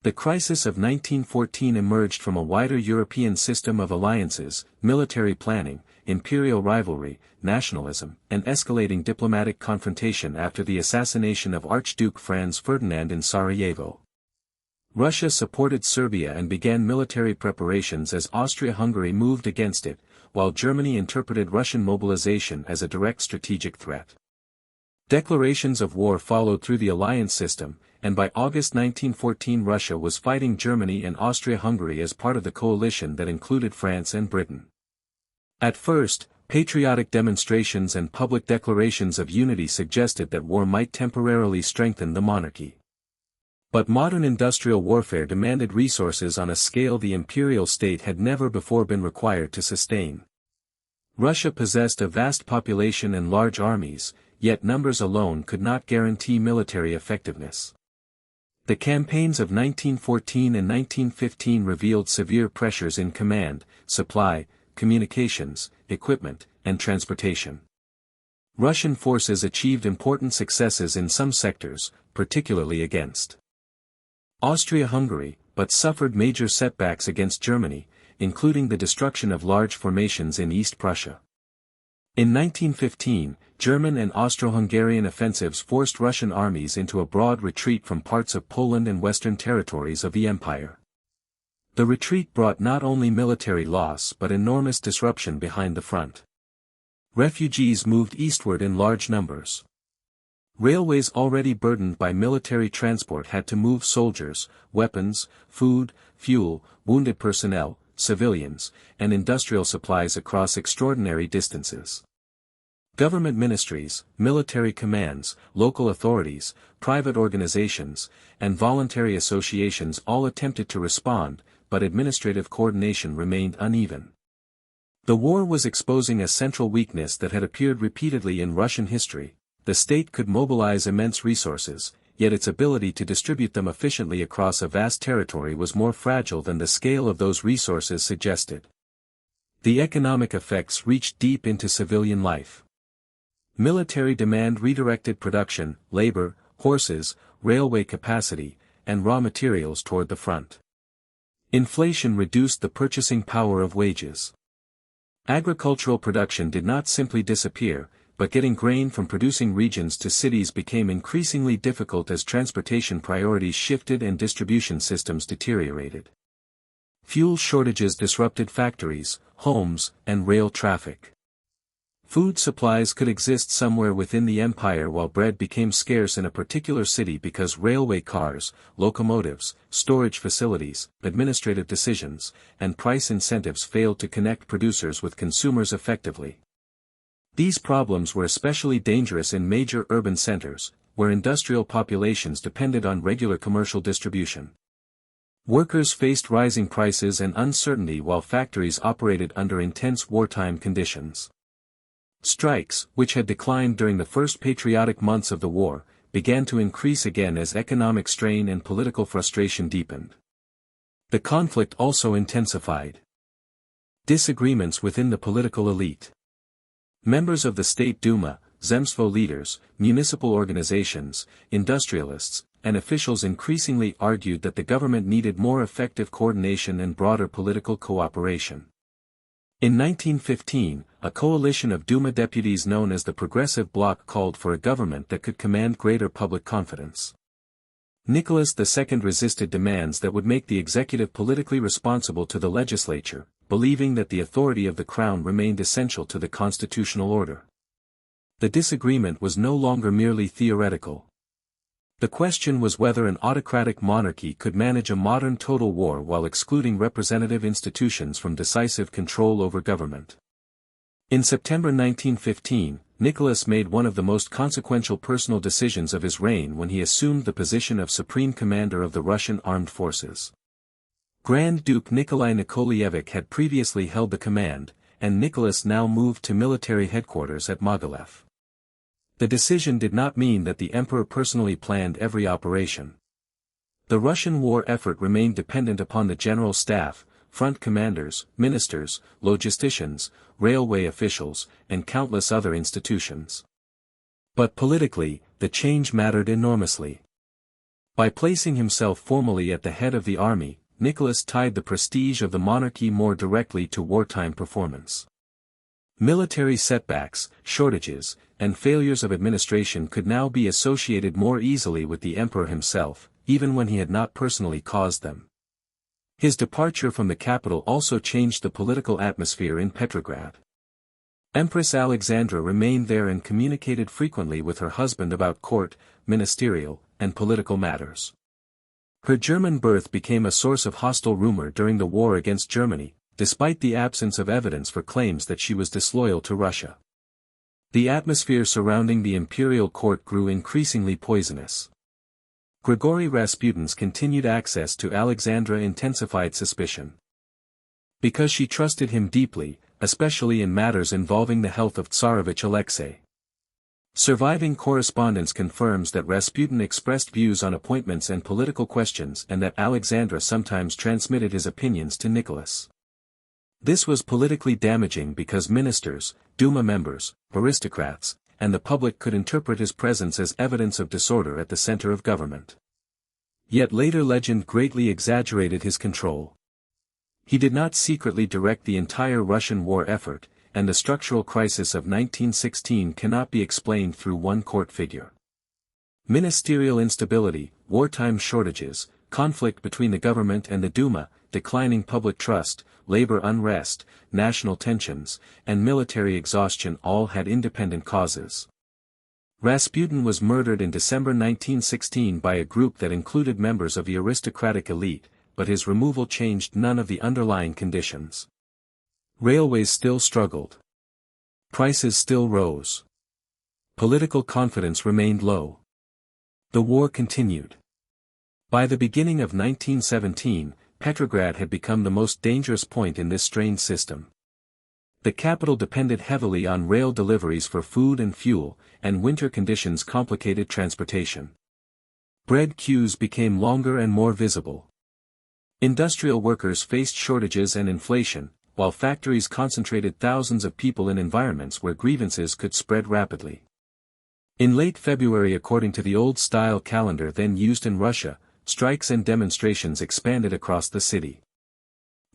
The crisis of 1914 emerged from a wider European system of alliances, military planning, imperial rivalry, nationalism, and escalating diplomatic confrontation after the assassination of Archduke Franz Ferdinand in Sarajevo. Russia supported Serbia and began military preparations as Austria-Hungary moved against it, while Germany interpreted Russian mobilization as a direct strategic threat. Declarations of war followed through the alliance system, and by August 1914 Russia was fighting Germany and Austria-Hungary as part of the coalition that included France and Britain. At first, patriotic demonstrations and public declarations of unity suggested that war might temporarily strengthen the monarchy. But modern industrial warfare demanded resources on a scale the imperial state had never before been required to sustain. Russia possessed a vast population and large armies, yet numbers alone could not guarantee military effectiveness. The campaigns of 1914 and 1915 revealed severe pressures in command, supply, communications, equipment, and transportation. Russian forces achieved important successes in some sectors, particularly against Austria-Hungary, but suffered major setbacks against Germany, including the destruction of large formations in East Prussia. In 1915, German and Austro-Hungarian offensives forced Russian armies into a broad retreat from parts of Poland and western territories of the empire. The retreat brought not only military loss but enormous disruption behind the front. Refugees moved eastward in large numbers. Railways already burdened by military transport had to move soldiers, weapons, food, fuel, wounded personnel, civilians, and industrial supplies across extraordinary distances. Government ministries, military commands, local authorities, private organizations, and voluntary associations all attempted to respond, but administrative coordination remained uneven. The war was exposing a central weakness that had appeared repeatedly in Russian history. The state could mobilize immense resources, yet its ability to distribute them efficiently across a vast territory was more fragile than the scale of those resources suggested. The economic effects reached deep into civilian life. Military demand redirected production, labor, horses, railway capacity, and raw materials toward the front. Inflation reduced the purchasing power of wages. Agricultural production did not simply disappear, but getting grain from producing regions to cities became increasingly difficult as transportation priorities shifted and distribution systems deteriorated. Fuel shortages disrupted factories, homes, and rail traffic. Food supplies could exist somewhere within the empire while bread became scarce in a particular city because railway cars, locomotives, storage facilities, administrative decisions, and price incentives failed to connect producers with consumers effectively. These problems were especially dangerous in major urban centers, where industrial populations depended on regular commercial distribution. Workers faced rising prices and uncertainty while factories operated under intense wartime conditions. Strikes, which had declined during the first patriotic months of the war, began to increase again as economic strain and political frustration deepened. The conflict also intensified. Disagreements within the political elite. Members of the State Duma, Zemstvo leaders, municipal organizations, industrialists, and officials increasingly argued that the government needed more effective coordination and broader political cooperation. In 1915, a coalition of Duma deputies known as the Progressive Bloc called for a government that could command greater public confidence. Nicholas II resisted demands that would make the executive politically responsible to the legislature, believing that the authority of the crown remained essential to the constitutional order. The disagreement was no longer merely theoretical. The question was whether an autocratic monarchy could manage a modern total war while excluding representative institutions from decisive control over government. In September 1915, Nicholas made one of the most consequential personal decisions of his reign when he assumed the position of Supreme Commander of the Russian Armed Forces. Grand Duke Nikolai Nikolaevich had previously held the command, and Nicholas now moved to military headquarters at Mogilev. The decision did not mean that the emperor personally planned every operation. The Russian war effort remained dependent upon the general staff, front commanders, ministers, logisticians, railway officials, and countless other institutions. But politically, the change mattered enormously. By placing himself formally at the head of the army, Nicholas tied the prestige of the monarchy more directly to wartime performance. Military setbacks, shortages, and failures of administration could now be associated more easily with the emperor himself, even when he had not personally caused them. His departure from the capital also changed the political atmosphere in Petrograd. Empress Alexandra remained there and communicated frequently with her husband about court, ministerial, and political matters. Her German birth became a source of hostile rumor during the war against Germany, despite the absence of evidence for claims that she was disloyal to Russia. The atmosphere surrounding the imperial court grew increasingly poisonous. Grigory Rasputin's continued access to Alexandra intensified suspicion. Because she trusted him deeply, especially in matters involving the health of Tsarevich Alexei. Surviving correspondence confirms that Rasputin expressed views on appointments and political questions and that Alexandra sometimes transmitted his opinions to Nicholas. This was politically damaging because ministers, Duma members, aristocrats, and the public could interpret his presence as evidence of disorder at the center of government. Yet later legend greatly exaggerated his control. He did not secretly direct the entire Russian war effort, and the structural crisis of 1916 cannot be explained through one court figure. Ministerial instability, wartime shortages, conflict between the government and the Duma, declining public trust, labor unrest, national tensions, and military exhaustion all had independent causes. Rasputin was murdered in December 1916 by a group that included members of the aristocratic elite, but his removal changed none of the underlying conditions. Railways still struggled. Prices still rose. Political confidence remained low. The war continued. By the beginning of 1917, Petrograd had become the most dangerous point in this strained system. The capital depended heavily on rail deliveries for food and fuel, and winter conditions complicated transportation. Bread queues became longer and more visible. Industrial workers faced shortages and inflation, while factories concentrated thousands of people in environments where grievances could spread rapidly. In late February, according to the old-style calendar then used in Russia, strikes and demonstrations expanded across the city.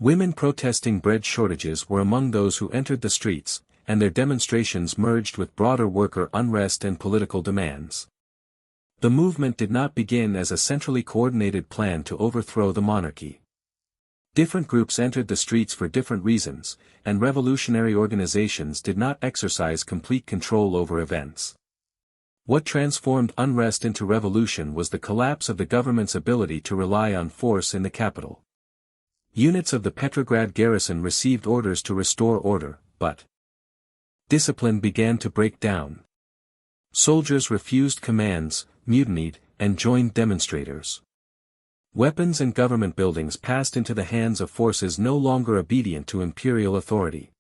Women protesting bread shortages were among those who entered the streets, and their demonstrations merged with broader worker unrest and political demands. The movement did not begin as a centrally coordinated plan to overthrow the monarchy. Different groups entered the streets for different reasons, and revolutionary organizations did not exercise complete control over events. What transformed unrest into revolution was the collapse of the government's ability to rely on force in the capital. Units of the Petrograd garrison received orders to restore order, but discipline began to break down. Soldiers refused commands, mutinied, and joined demonstrators. Weapons and government buildings passed into the hands of forces no longer obedient to imperial authority.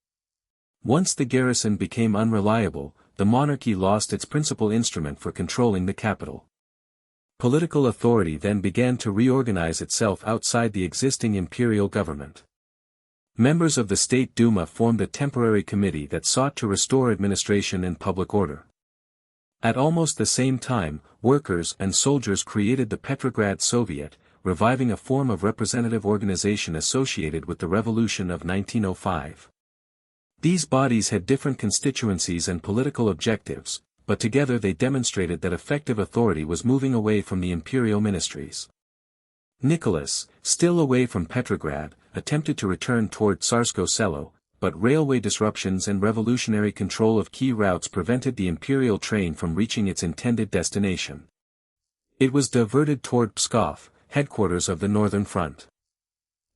Once the garrison became unreliable, the monarchy lost its principal instrument for controlling the capital. Political authority then began to reorganize itself outside the existing imperial government. Members of the State Duma formed a temporary committee that sought to restore administration and public order. At almost the same time, workers and soldiers created the Petrograd Soviet, reviving a form of representative organization associated with the revolution of 1905. These bodies had different constituencies and political objectives, but together they demonstrated that effective authority was moving away from the imperial ministries. Nicholas, still away from Petrograd, attempted to return toward Tsarskoe Selo, but railway disruptions and revolutionary control of key routes prevented the imperial train from reaching its intended destination. It was diverted toward Pskov, headquarters of the Northern Front.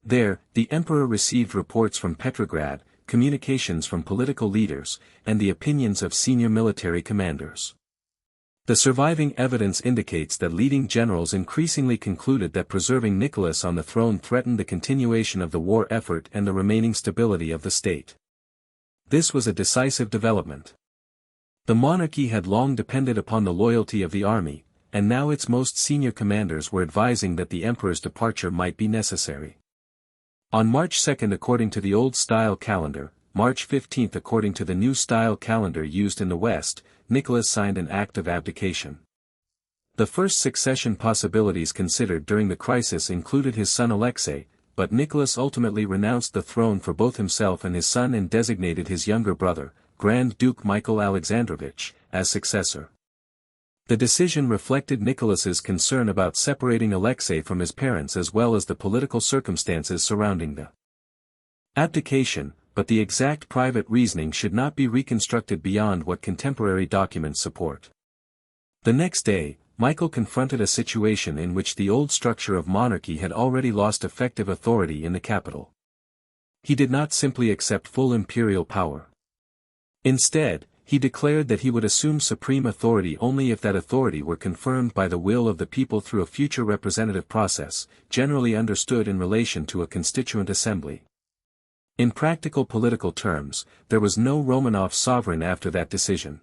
There, the emperor received reports from Petrograd, communications from political leaders, and the opinions of senior military commanders. The surviving evidence indicates that leading generals increasingly concluded that preserving Nicholas on the throne threatened the continuation of the war effort and the remaining stability of the state. This was a decisive development. The monarchy had long depended upon the loyalty of the army, and now its most senior commanders were advising that the emperor's departure might be necessary. On March 2 according to the old-style calendar, March 15 according to the new-style calendar used in the West, Nicholas signed an act of abdication. The first succession possibilities considered during the crisis included his son Alexei, but Nicholas ultimately renounced the throne for both himself and his son and designated his younger brother, Grand Duke Michael Alexandrovich, as successor. The decision reflected Nicholas's concern about separating Alexei from his parents as well as the political circumstances surrounding the abdication, but the exact private reasoning should not be reconstructed beyond what contemporary documents support. The next day, Michael confronted a situation in which the old structure of monarchy had already lost effective authority in the capital. He did not simply accept full imperial power. Instead, he declared that he would assume supreme authority only if that authority were confirmed by the will of the people through a future representative process, generally understood in relation to a constituent assembly. In practical political terms, there was no Romanov sovereign after that decision.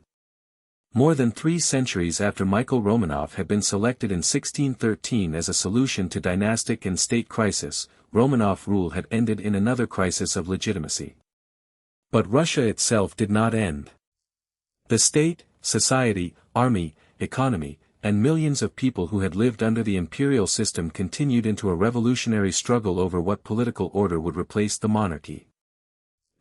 More than 3 centuries after Michael Romanov had been selected in 1613 as a solution to dynastic and state crisis, Romanov rule had ended in another crisis of legitimacy. But Russia itself did not end. The state, society, army, economy, and millions of people who had lived under the imperial system continued into a revolutionary struggle over what political order would replace the monarchy.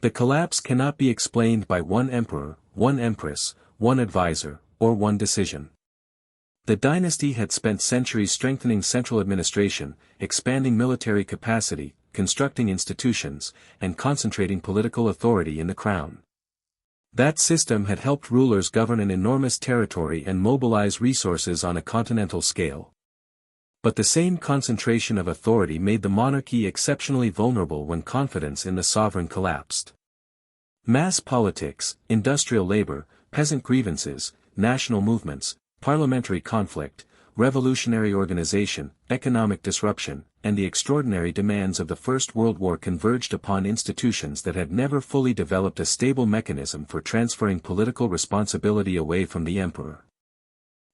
The collapse cannot be explained by one emperor, one empress, one advisor, or one decision. The dynasty had spent centuries strengthening central administration, expanding military capacity, constructing institutions, and concentrating political authority in the crown. That system had helped rulers govern an enormous territory and mobilize resources on a continental scale. But the same concentration of authority made the monarchy exceptionally vulnerable when confidence in the sovereign collapsed. Mass politics, industrial labor, peasant grievances, national movements, parliamentary conflict, revolutionary organization, economic disruption, and the extraordinary demands of the First World War converged upon institutions that had never fully developed a stable mechanism for transferring political responsibility away from the emperor.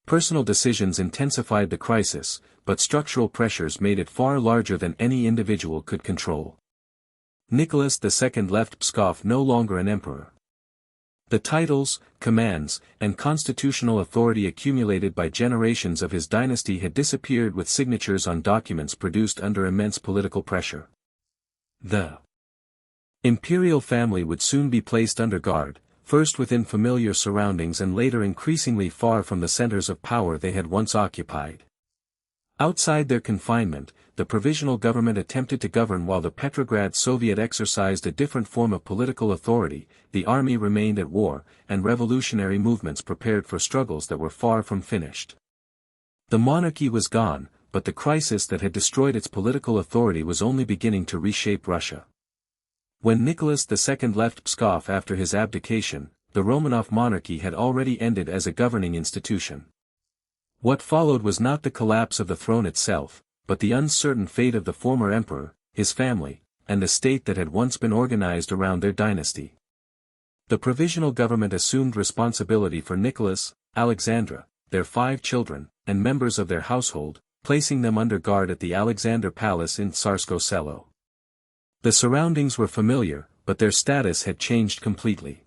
Personal decisions intensified the crisis, but structural pressures made it far larger than any individual could control. Nicholas II left Pskov no longer an emperor. The titles, commands, and constitutional authority accumulated by generations of his dynasty had disappeared with signatures on documents produced under immense political pressure. The imperial family would soon be placed under guard, first within familiar surroundings and later increasingly far from the centers of power they had once occupied. Outside their confinement, the provisional government attempted to govern while the Petrograd Soviet exercised a different form of political authority, the army remained at war, and revolutionary movements prepared for struggles that were far from finished. The monarchy was gone, but the crisis that had destroyed its political authority was only beginning to reshape Russia. When Nicholas II left Pskov after his abdication, the Romanov monarchy had already ended as a governing institution. What followed was not the collapse of the throne itself, but the uncertain fate of the former emperor, his family, and the state that had once been organized around their dynasty. The provisional government assumed responsibility for Nicholas, Alexandra, their 5 children, and members of their household, placing them under guard at the Alexander Palace in Tsarskoe Selo. The surroundings were familiar, but their status had changed completely.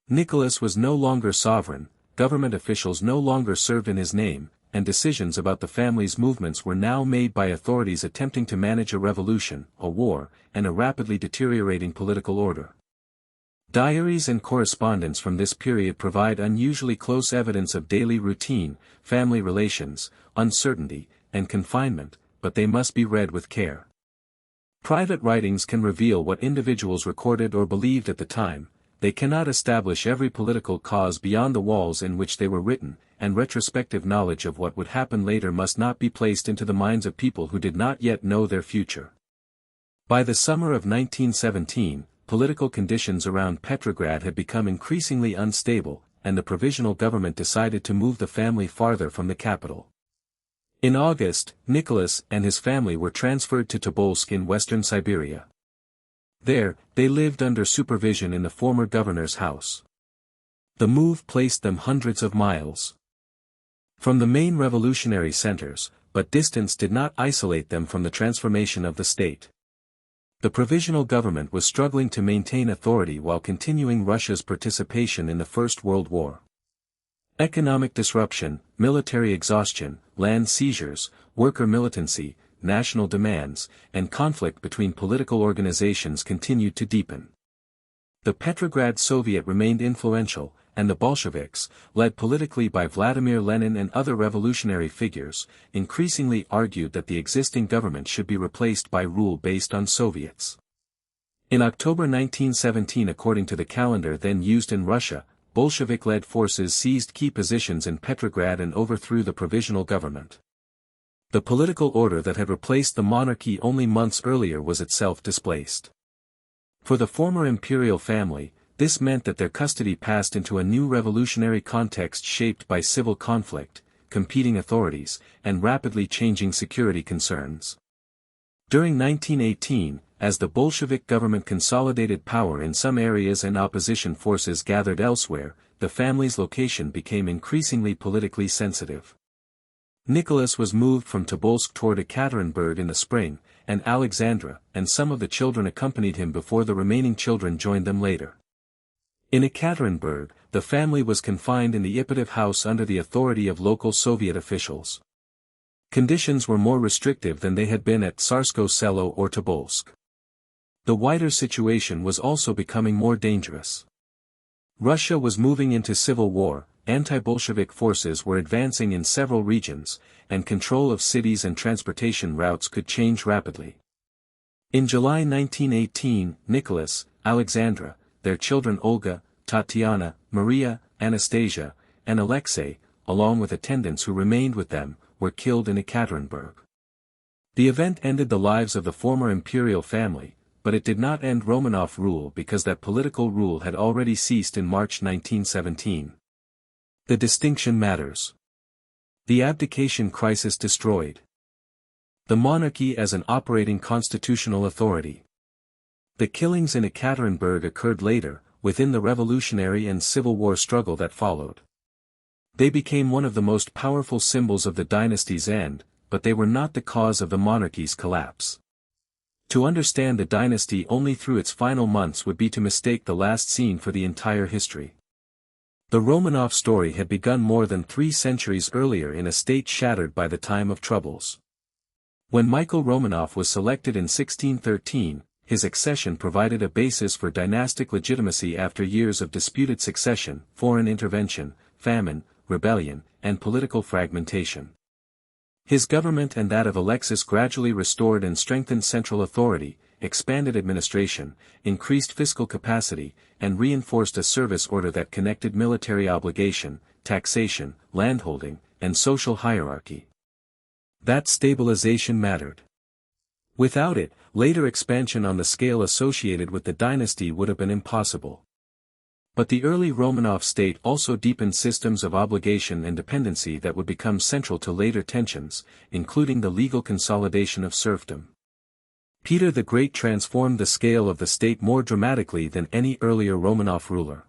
Nicholas was no longer sovereign, government officials no longer served in his name, and decisions about the family's movements were now made by authorities attempting to manage a revolution, a war, and a rapidly deteriorating political order. Diaries and correspondence from this period provide unusually close evidence of daily routine, family relations, uncertainty, and confinement, but they must be read with care. Private writings can reveal what individuals recorded or believed at the time. They cannot establish every political cause beyond the walls in which they were written, and retrospective knowledge of what would happen later must not be placed into the minds of people who did not yet know their future. By the summer of 1917, political conditions around Petrograd had become increasingly unstable, and the provisional government decided to move the family farther from the capital. In August, Nicholas and his family were transferred to Tobolsk in western Siberia. There, they lived under supervision in the former governor's house. The move placed them hundreds of miles from the main revolutionary centers, but distance did not isolate them from the transformation of the state. The provisional government was struggling to maintain authority while continuing Russia's participation in the First World War. Economic disruption, military exhaustion, land seizures, worker militancy, national demands, and conflict between political organizations continued to deepen. The Petrograd Soviet remained influential, and the Bolsheviks, led politically by Vladimir Lenin and other revolutionary figures, increasingly argued that the existing government should be replaced by rule based on Soviets. In October 1917, according to the calendar then used in Russia, Bolshevik-led forces seized key positions in Petrograd and overthrew the provisional government. The political order that had replaced the monarchy only months earlier was itself displaced. For the former imperial family, this meant that their custody passed into a new revolutionary context shaped by civil conflict, competing authorities, and rapidly changing security concerns. During 1918, as the Bolshevik government consolidated power in some areas and opposition forces gathered elsewhere, the family's location became increasingly politically sensitive. Nicholas was moved from Tobolsk toward Yekaterinburg in the spring, and Alexandra and some of the children accompanied him before the remaining children joined them later. In Yekaterinburg, the family was confined in the Ipatov house under the authority of local Soviet officials. Conditions were more restrictive than they had been at Tsarskoe Selo or Tobolsk. The wider situation was also becoming more dangerous. Russia was moving into civil war, anti-Bolshevik forces were advancing in several regions, and control of cities and transportation routes could change rapidly. In July 1918, Nicholas, Alexandra, their children Olga, Tatiana, Maria, Anastasia, and Alexei, along with attendants who remained with them, were killed in Yekaterinburg. The event ended the lives of the former imperial family, but it did not end Romanov rule because that political rule had already ceased in March 1917. The distinction matters. The abdication crisis destroyed the monarchy as an operating constitutional authority. The killings in Yekaterinburg occurred later, within the revolutionary and civil war struggle that followed. They became one of the most powerful symbols of the dynasty's end, but they were not the cause of the monarchy's collapse. To understand the dynasty only through its final months would be to mistake the last scene for the entire history. The Romanov story had begun more than 3 centuries earlier in a state shattered by the time of troubles. When Michael Romanov was selected in 1613, his accession provided a basis for dynastic legitimacy after years of disputed succession, foreign intervention, famine, rebellion, and political fragmentation. His government and that of Alexis gradually restored and strengthened central authority, expanded administration, increased fiscal capacity, and reinforced a service order that connected military obligation, taxation, landholding, and social hierarchy. That stabilization mattered. Without it, later expansion on the scale associated with the dynasty would have been impossible. But the early Romanov state also deepened systems of obligation and dependency that would become central to later tensions, including the legal consolidation of serfdom. Peter the Great transformed the scale of the state more dramatically than any earlier Romanov ruler.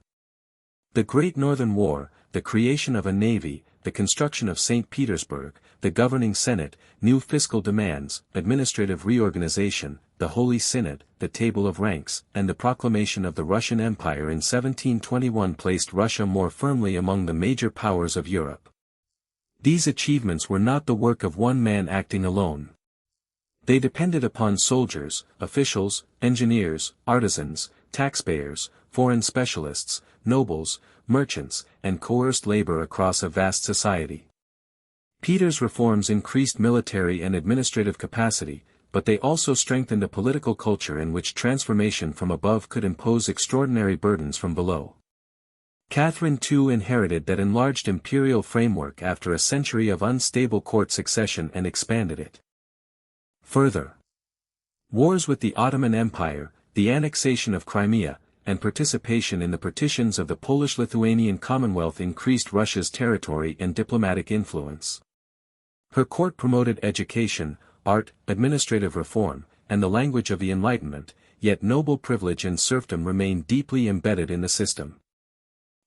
The Great Northern War, the creation of a navy, the construction of St. Petersburg, the governing Senate, new fiscal demands, administrative reorganization, the Holy Synod, the Table of Ranks, and the proclamation of the Russian Empire in 1721 placed Russia more firmly among the major powers of Europe. These achievements were not the work of one man acting alone. They depended upon soldiers, officials, engineers, artisans, taxpayers, foreign specialists, nobles, merchants, and coerced labor across a vast society. Peter's reforms increased military and administrative capacity, but they also strengthened a political culture in which transformation from above could impose extraordinary burdens from below. Catherine too inherited that enlarged imperial framework after a century of unstable court succession and expanded it further. Wars with the Ottoman Empire, the annexation of Crimea, and participation in the partitions of the Polish-Lithuanian Commonwealth increased Russia's territory and diplomatic influence. Her court promoted education, art, administrative reform, and the language of the Enlightenment, yet noble privilege and serfdom remained deeply embedded in the system.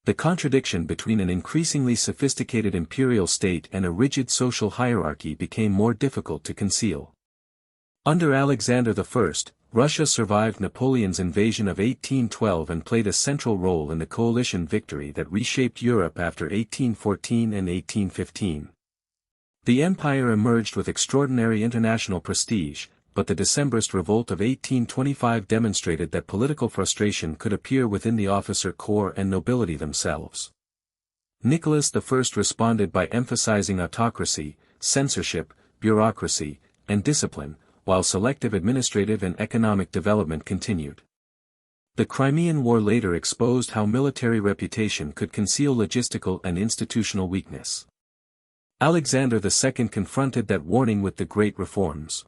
The contradiction between an increasingly sophisticated imperial state and a rigid social hierarchy became more difficult to conceal. Under Alexander I, Russia survived Napoleon's invasion of 1812 and played a central role in the coalition victory that reshaped Europe after 1814 and 1815. The empire emerged with extraordinary international prestige, but the Decembrist revolt of 1825 demonstrated that political frustration could appear within the officer corps and nobility themselves. Nicholas I responded by emphasizing autocracy, censorship, bureaucracy, and discipline, while selective administrative and economic development continued. The Crimean War later exposed how military reputation could conceal logistical and institutional weakness. Alexander II confronted that warning with the Great Reforms.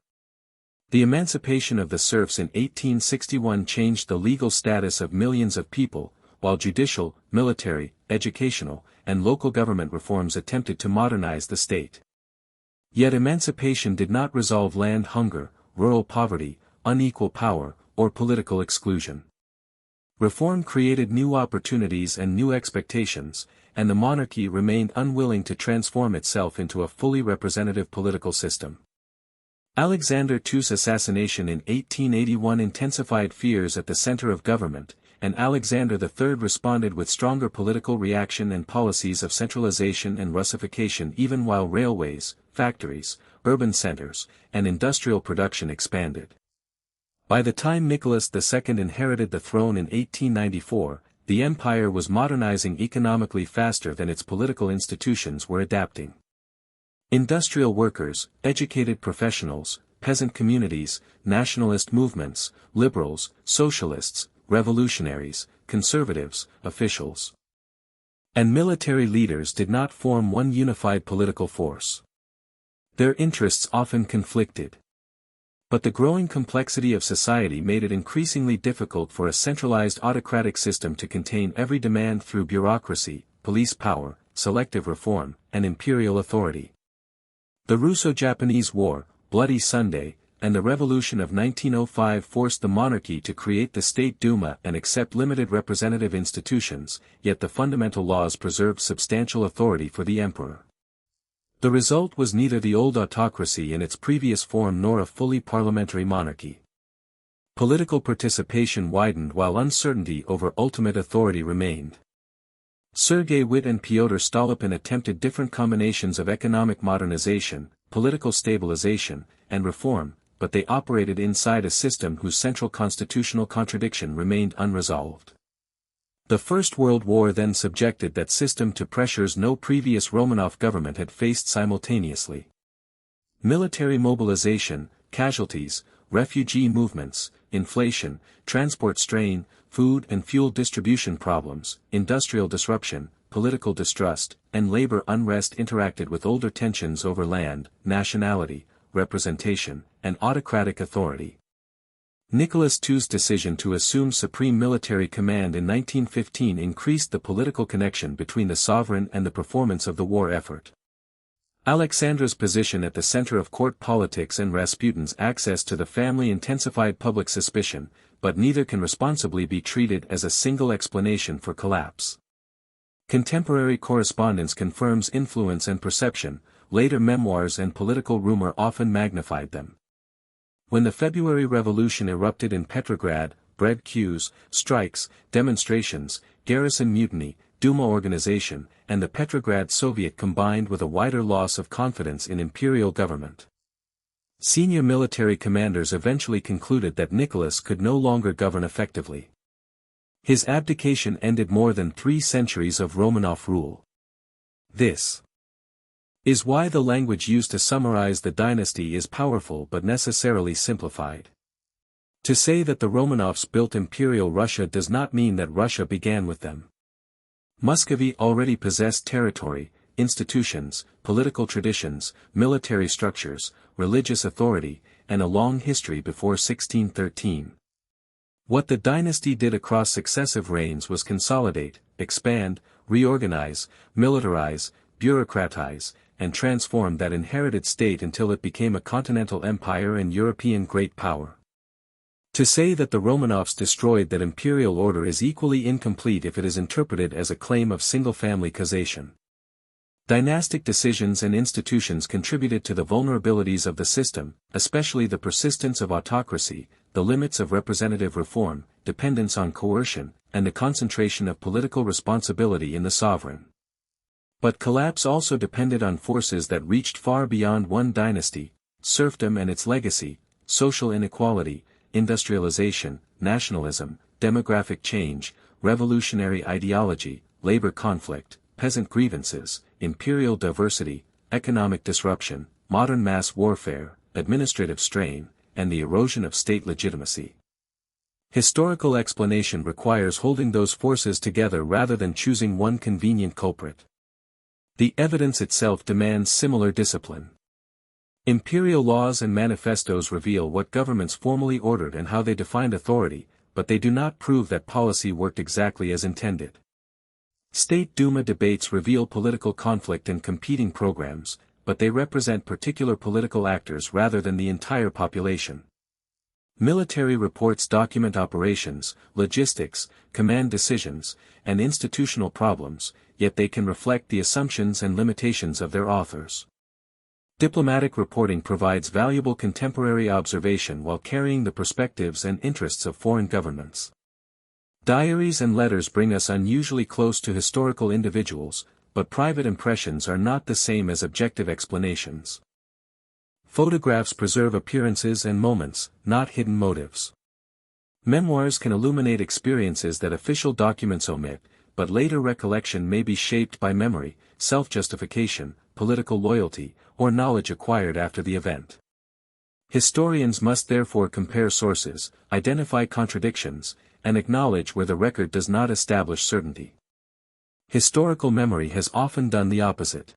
The emancipation of the serfs in 1861 changed the legal status of millions of people, while judicial, military, educational, and local government reforms attempted to modernize the state. Yet emancipation did not resolve land hunger, rural poverty, unequal power, or political exclusion. Reform created new opportunities and new expectations, and the monarchy remained unwilling to transform itself into a fully representative political system. Alexander II's assassination in 1881 intensified fears at the center of government, and Alexander III responded with stronger political reaction and policies of centralization and Russification even while railways, factories, urban centers, and industrial production expanded. By the time Nicholas II inherited the throne in 1894, the empire was modernizing economically faster than its political institutions were adapting. Industrial workers, educated professionals, peasant communities, nationalist movements, liberals, socialists, revolutionaries, conservatives, officials, and military leaders did not form one unified political force. Their interests often conflicted. But the growing complexity of society made it increasingly difficult for a centralized autocratic system to contain every demand through bureaucracy, police power, selective reform, and imperial authority. The Russo-Japanese War, Bloody Sunday, and the Revolution of 1905 forced the monarchy to create the State Duma and accept limited representative institutions, yet the fundamental laws preserved substantial authority for the emperor. The result was neither the old autocracy in its previous form nor a fully parliamentary monarchy. Political participation widened while uncertainty over ultimate authority remained. Sergei Witte and Pyotr Stolypin attempted different combinations of economic modernization, political stabilization, and reform, but they operated inside a system whose central constitutional contradiction remained unresolved. The First World War then subjected that system to pressures no previous Romanov government had faced simultaneously. Military mobilization, casualties, refugee movements, inflation, transport strain, food and fuel distribution problems, industrial disruption, political distrust, and labor unrest interacted with older tensions over land, nationality, representation, and autocratic authority. Nicholas II's decision to assume supreme military command in 1915 increased the political connection between the sovereign and the performance of the war effort. Alexander's position at the center of court politics and Rasputin's access to the family intensified public suspicion, but neither can responsibly be treated as a single explanation for collapse. Contemporary correspondence confirms influence and perception, later memoirs and political rumor often magnified them. When the February Revolution erupted in Petrograd, bred coups, strikes, demonstrations, garrison mutiny, Duma organization, and the Petrograd Soviet combined with a wider loss of confidence in imperial government. Senior military commanders eventually concluded that Nicholas could no longer govern effectively. His abdication ended more than 3 centuries of Romanov rule. This is why the language used to summarize the dynasty is powerful but necessarily simplified. To say that the Romanovs built Imperial Russia does not mean that Russia began with them. Muscovite already possessed territory, institutions, political traditions, military structures, religious authority, and a long history before 1613. What the dynasty did across successive reigns was consolidate, expand, reorganize, militarize, bureaucratize, and transform that inherited state until it became a continental empire and European great power. To say that the Romanovs destroyed that imperial order is equally incomplete if it is interpreted as a claim of single-family causation. Dynastic decisions and institutions contributed to the vulnerabilities of the system, especially the persistence of autocracy, the limits of representative reform, dependence on coercion, and the concentration of political responsibility in the sovereign. But collapse also depended on forces that reached far beyond one dynasty: serfdom and its legacy, social inequality, industrialization, nationalism, demographic change, revolutionary ideology, labor conflict, peasant grievances, imperial diversity, economic disruption, modern mass warfare, administrative strain, and the erosion of state legitimacy. Historical explanation requires holding those forces together rather than choosing one convenient culprit. The evidence itself demands similar discipline. Imperial laws and manifestos reveal what governments formally ordered and how they defined authority, but they do not prove that policy worked exactly as intended. State Duma debates reveal political conflict and competing programs, but they represent particular political actors rather than the entire population. Military reports document operations, logistics, command decisions, and institutional problems, yet they can reflect the assumptions and limitations of their authors. Diplomatic reporting provides valuable contemporary observation while carrying the perspectives and interests of foreign governments. Diaries and letters bring us unusually close to historical individuals, but private impressions are not the same as objective explanations. Photographs preserve appearances and moments, not hidden motives. Memoirs can illuminate experiences that official documents omit, but later recollection may be shaped by memory, self-justification, political loyalty, or knowledge acquired after the event. Historians must therefore compare sources, identify contradictions, and acknowledge where the record does not establish certainty. Historical memory has often done the opposite.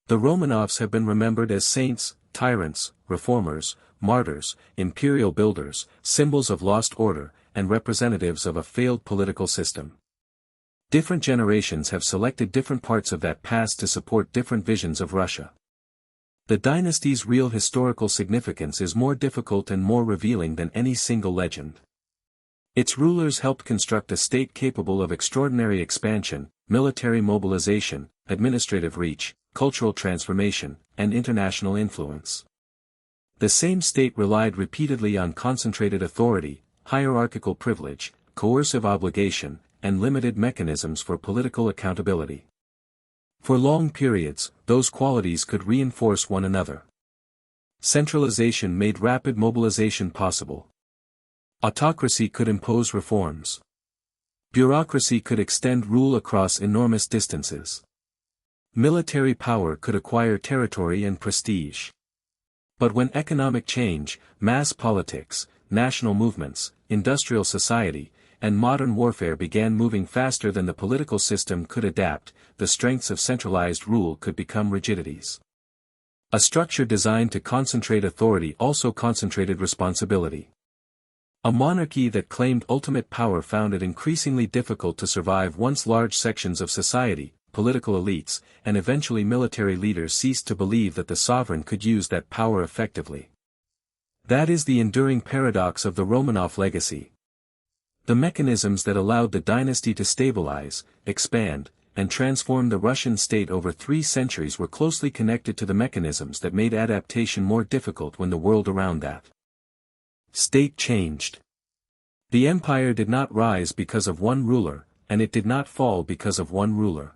The Romanovs have been remembered as saints, tyrants, reformers, martyrs, imperial builders, symbols of lost order, and representatives of a failed political system. Different generations have selected different parts of that past to support different visions of Russia. The dynasty's real historical significance is more difficult and more revealing than any single legend. Its rulers helped construct a state capable of extraordinary expansion, military mobilization, administrative reach, cultural transformation, and international influence. The same state relied repeatedly on concentrated authority, hierarchical privilege, coercive obligation, and limited mechanisms for political accountability. For long periods, those qualities could reinforce one another. Centralization made rapid mobilization possible. Autocracy could impose reforms. Bureaucracy could extend rule across enormous distances. Military power could acquire territory and prestige. But when economic change, mass politics, national movements, industrial society, and modern warfare began moving faster than the political system could adapt, the strengths of centralized rule could become rigidities. A structure designed to concentrate authority also concentrated responsibility. A monarchy that claimed ultimate power found it increasingly difficult to survive once large sections of society, political elites, and eventually military leaders ceased to believe that the sovereign could use that power effectively. That is the enduring paradox of the Romanov legacy. The mechanisms that allowed the dynasty to stabilize, expand, and transform the Russian state over 3 centuries were closely connected to the mechanisms that made adaptation more difficult when the world around that state changed. The empire did not rise because of one ruler, and it did not fall because of one ruler.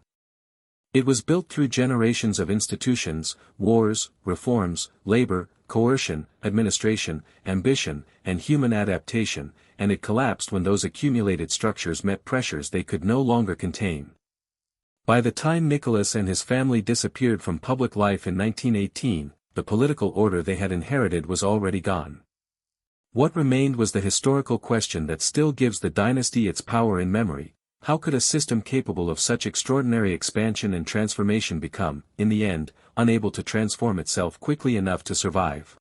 It was built through generations of institutions, wars, reforms, labor, coercion, administration, ambition, and human adaptation, and it collapsed when those accumulated structures met pressures they could no longer contain. By the time Nicholas and his family disappeared from public life in 1918, the political order they had inherited was already gone. What remained was the historical question that still gives the dynasty its power in memory: how could a system capable of such extraordinary expansion and transformation become, in the end, unable to transform itself quickly enough to survive?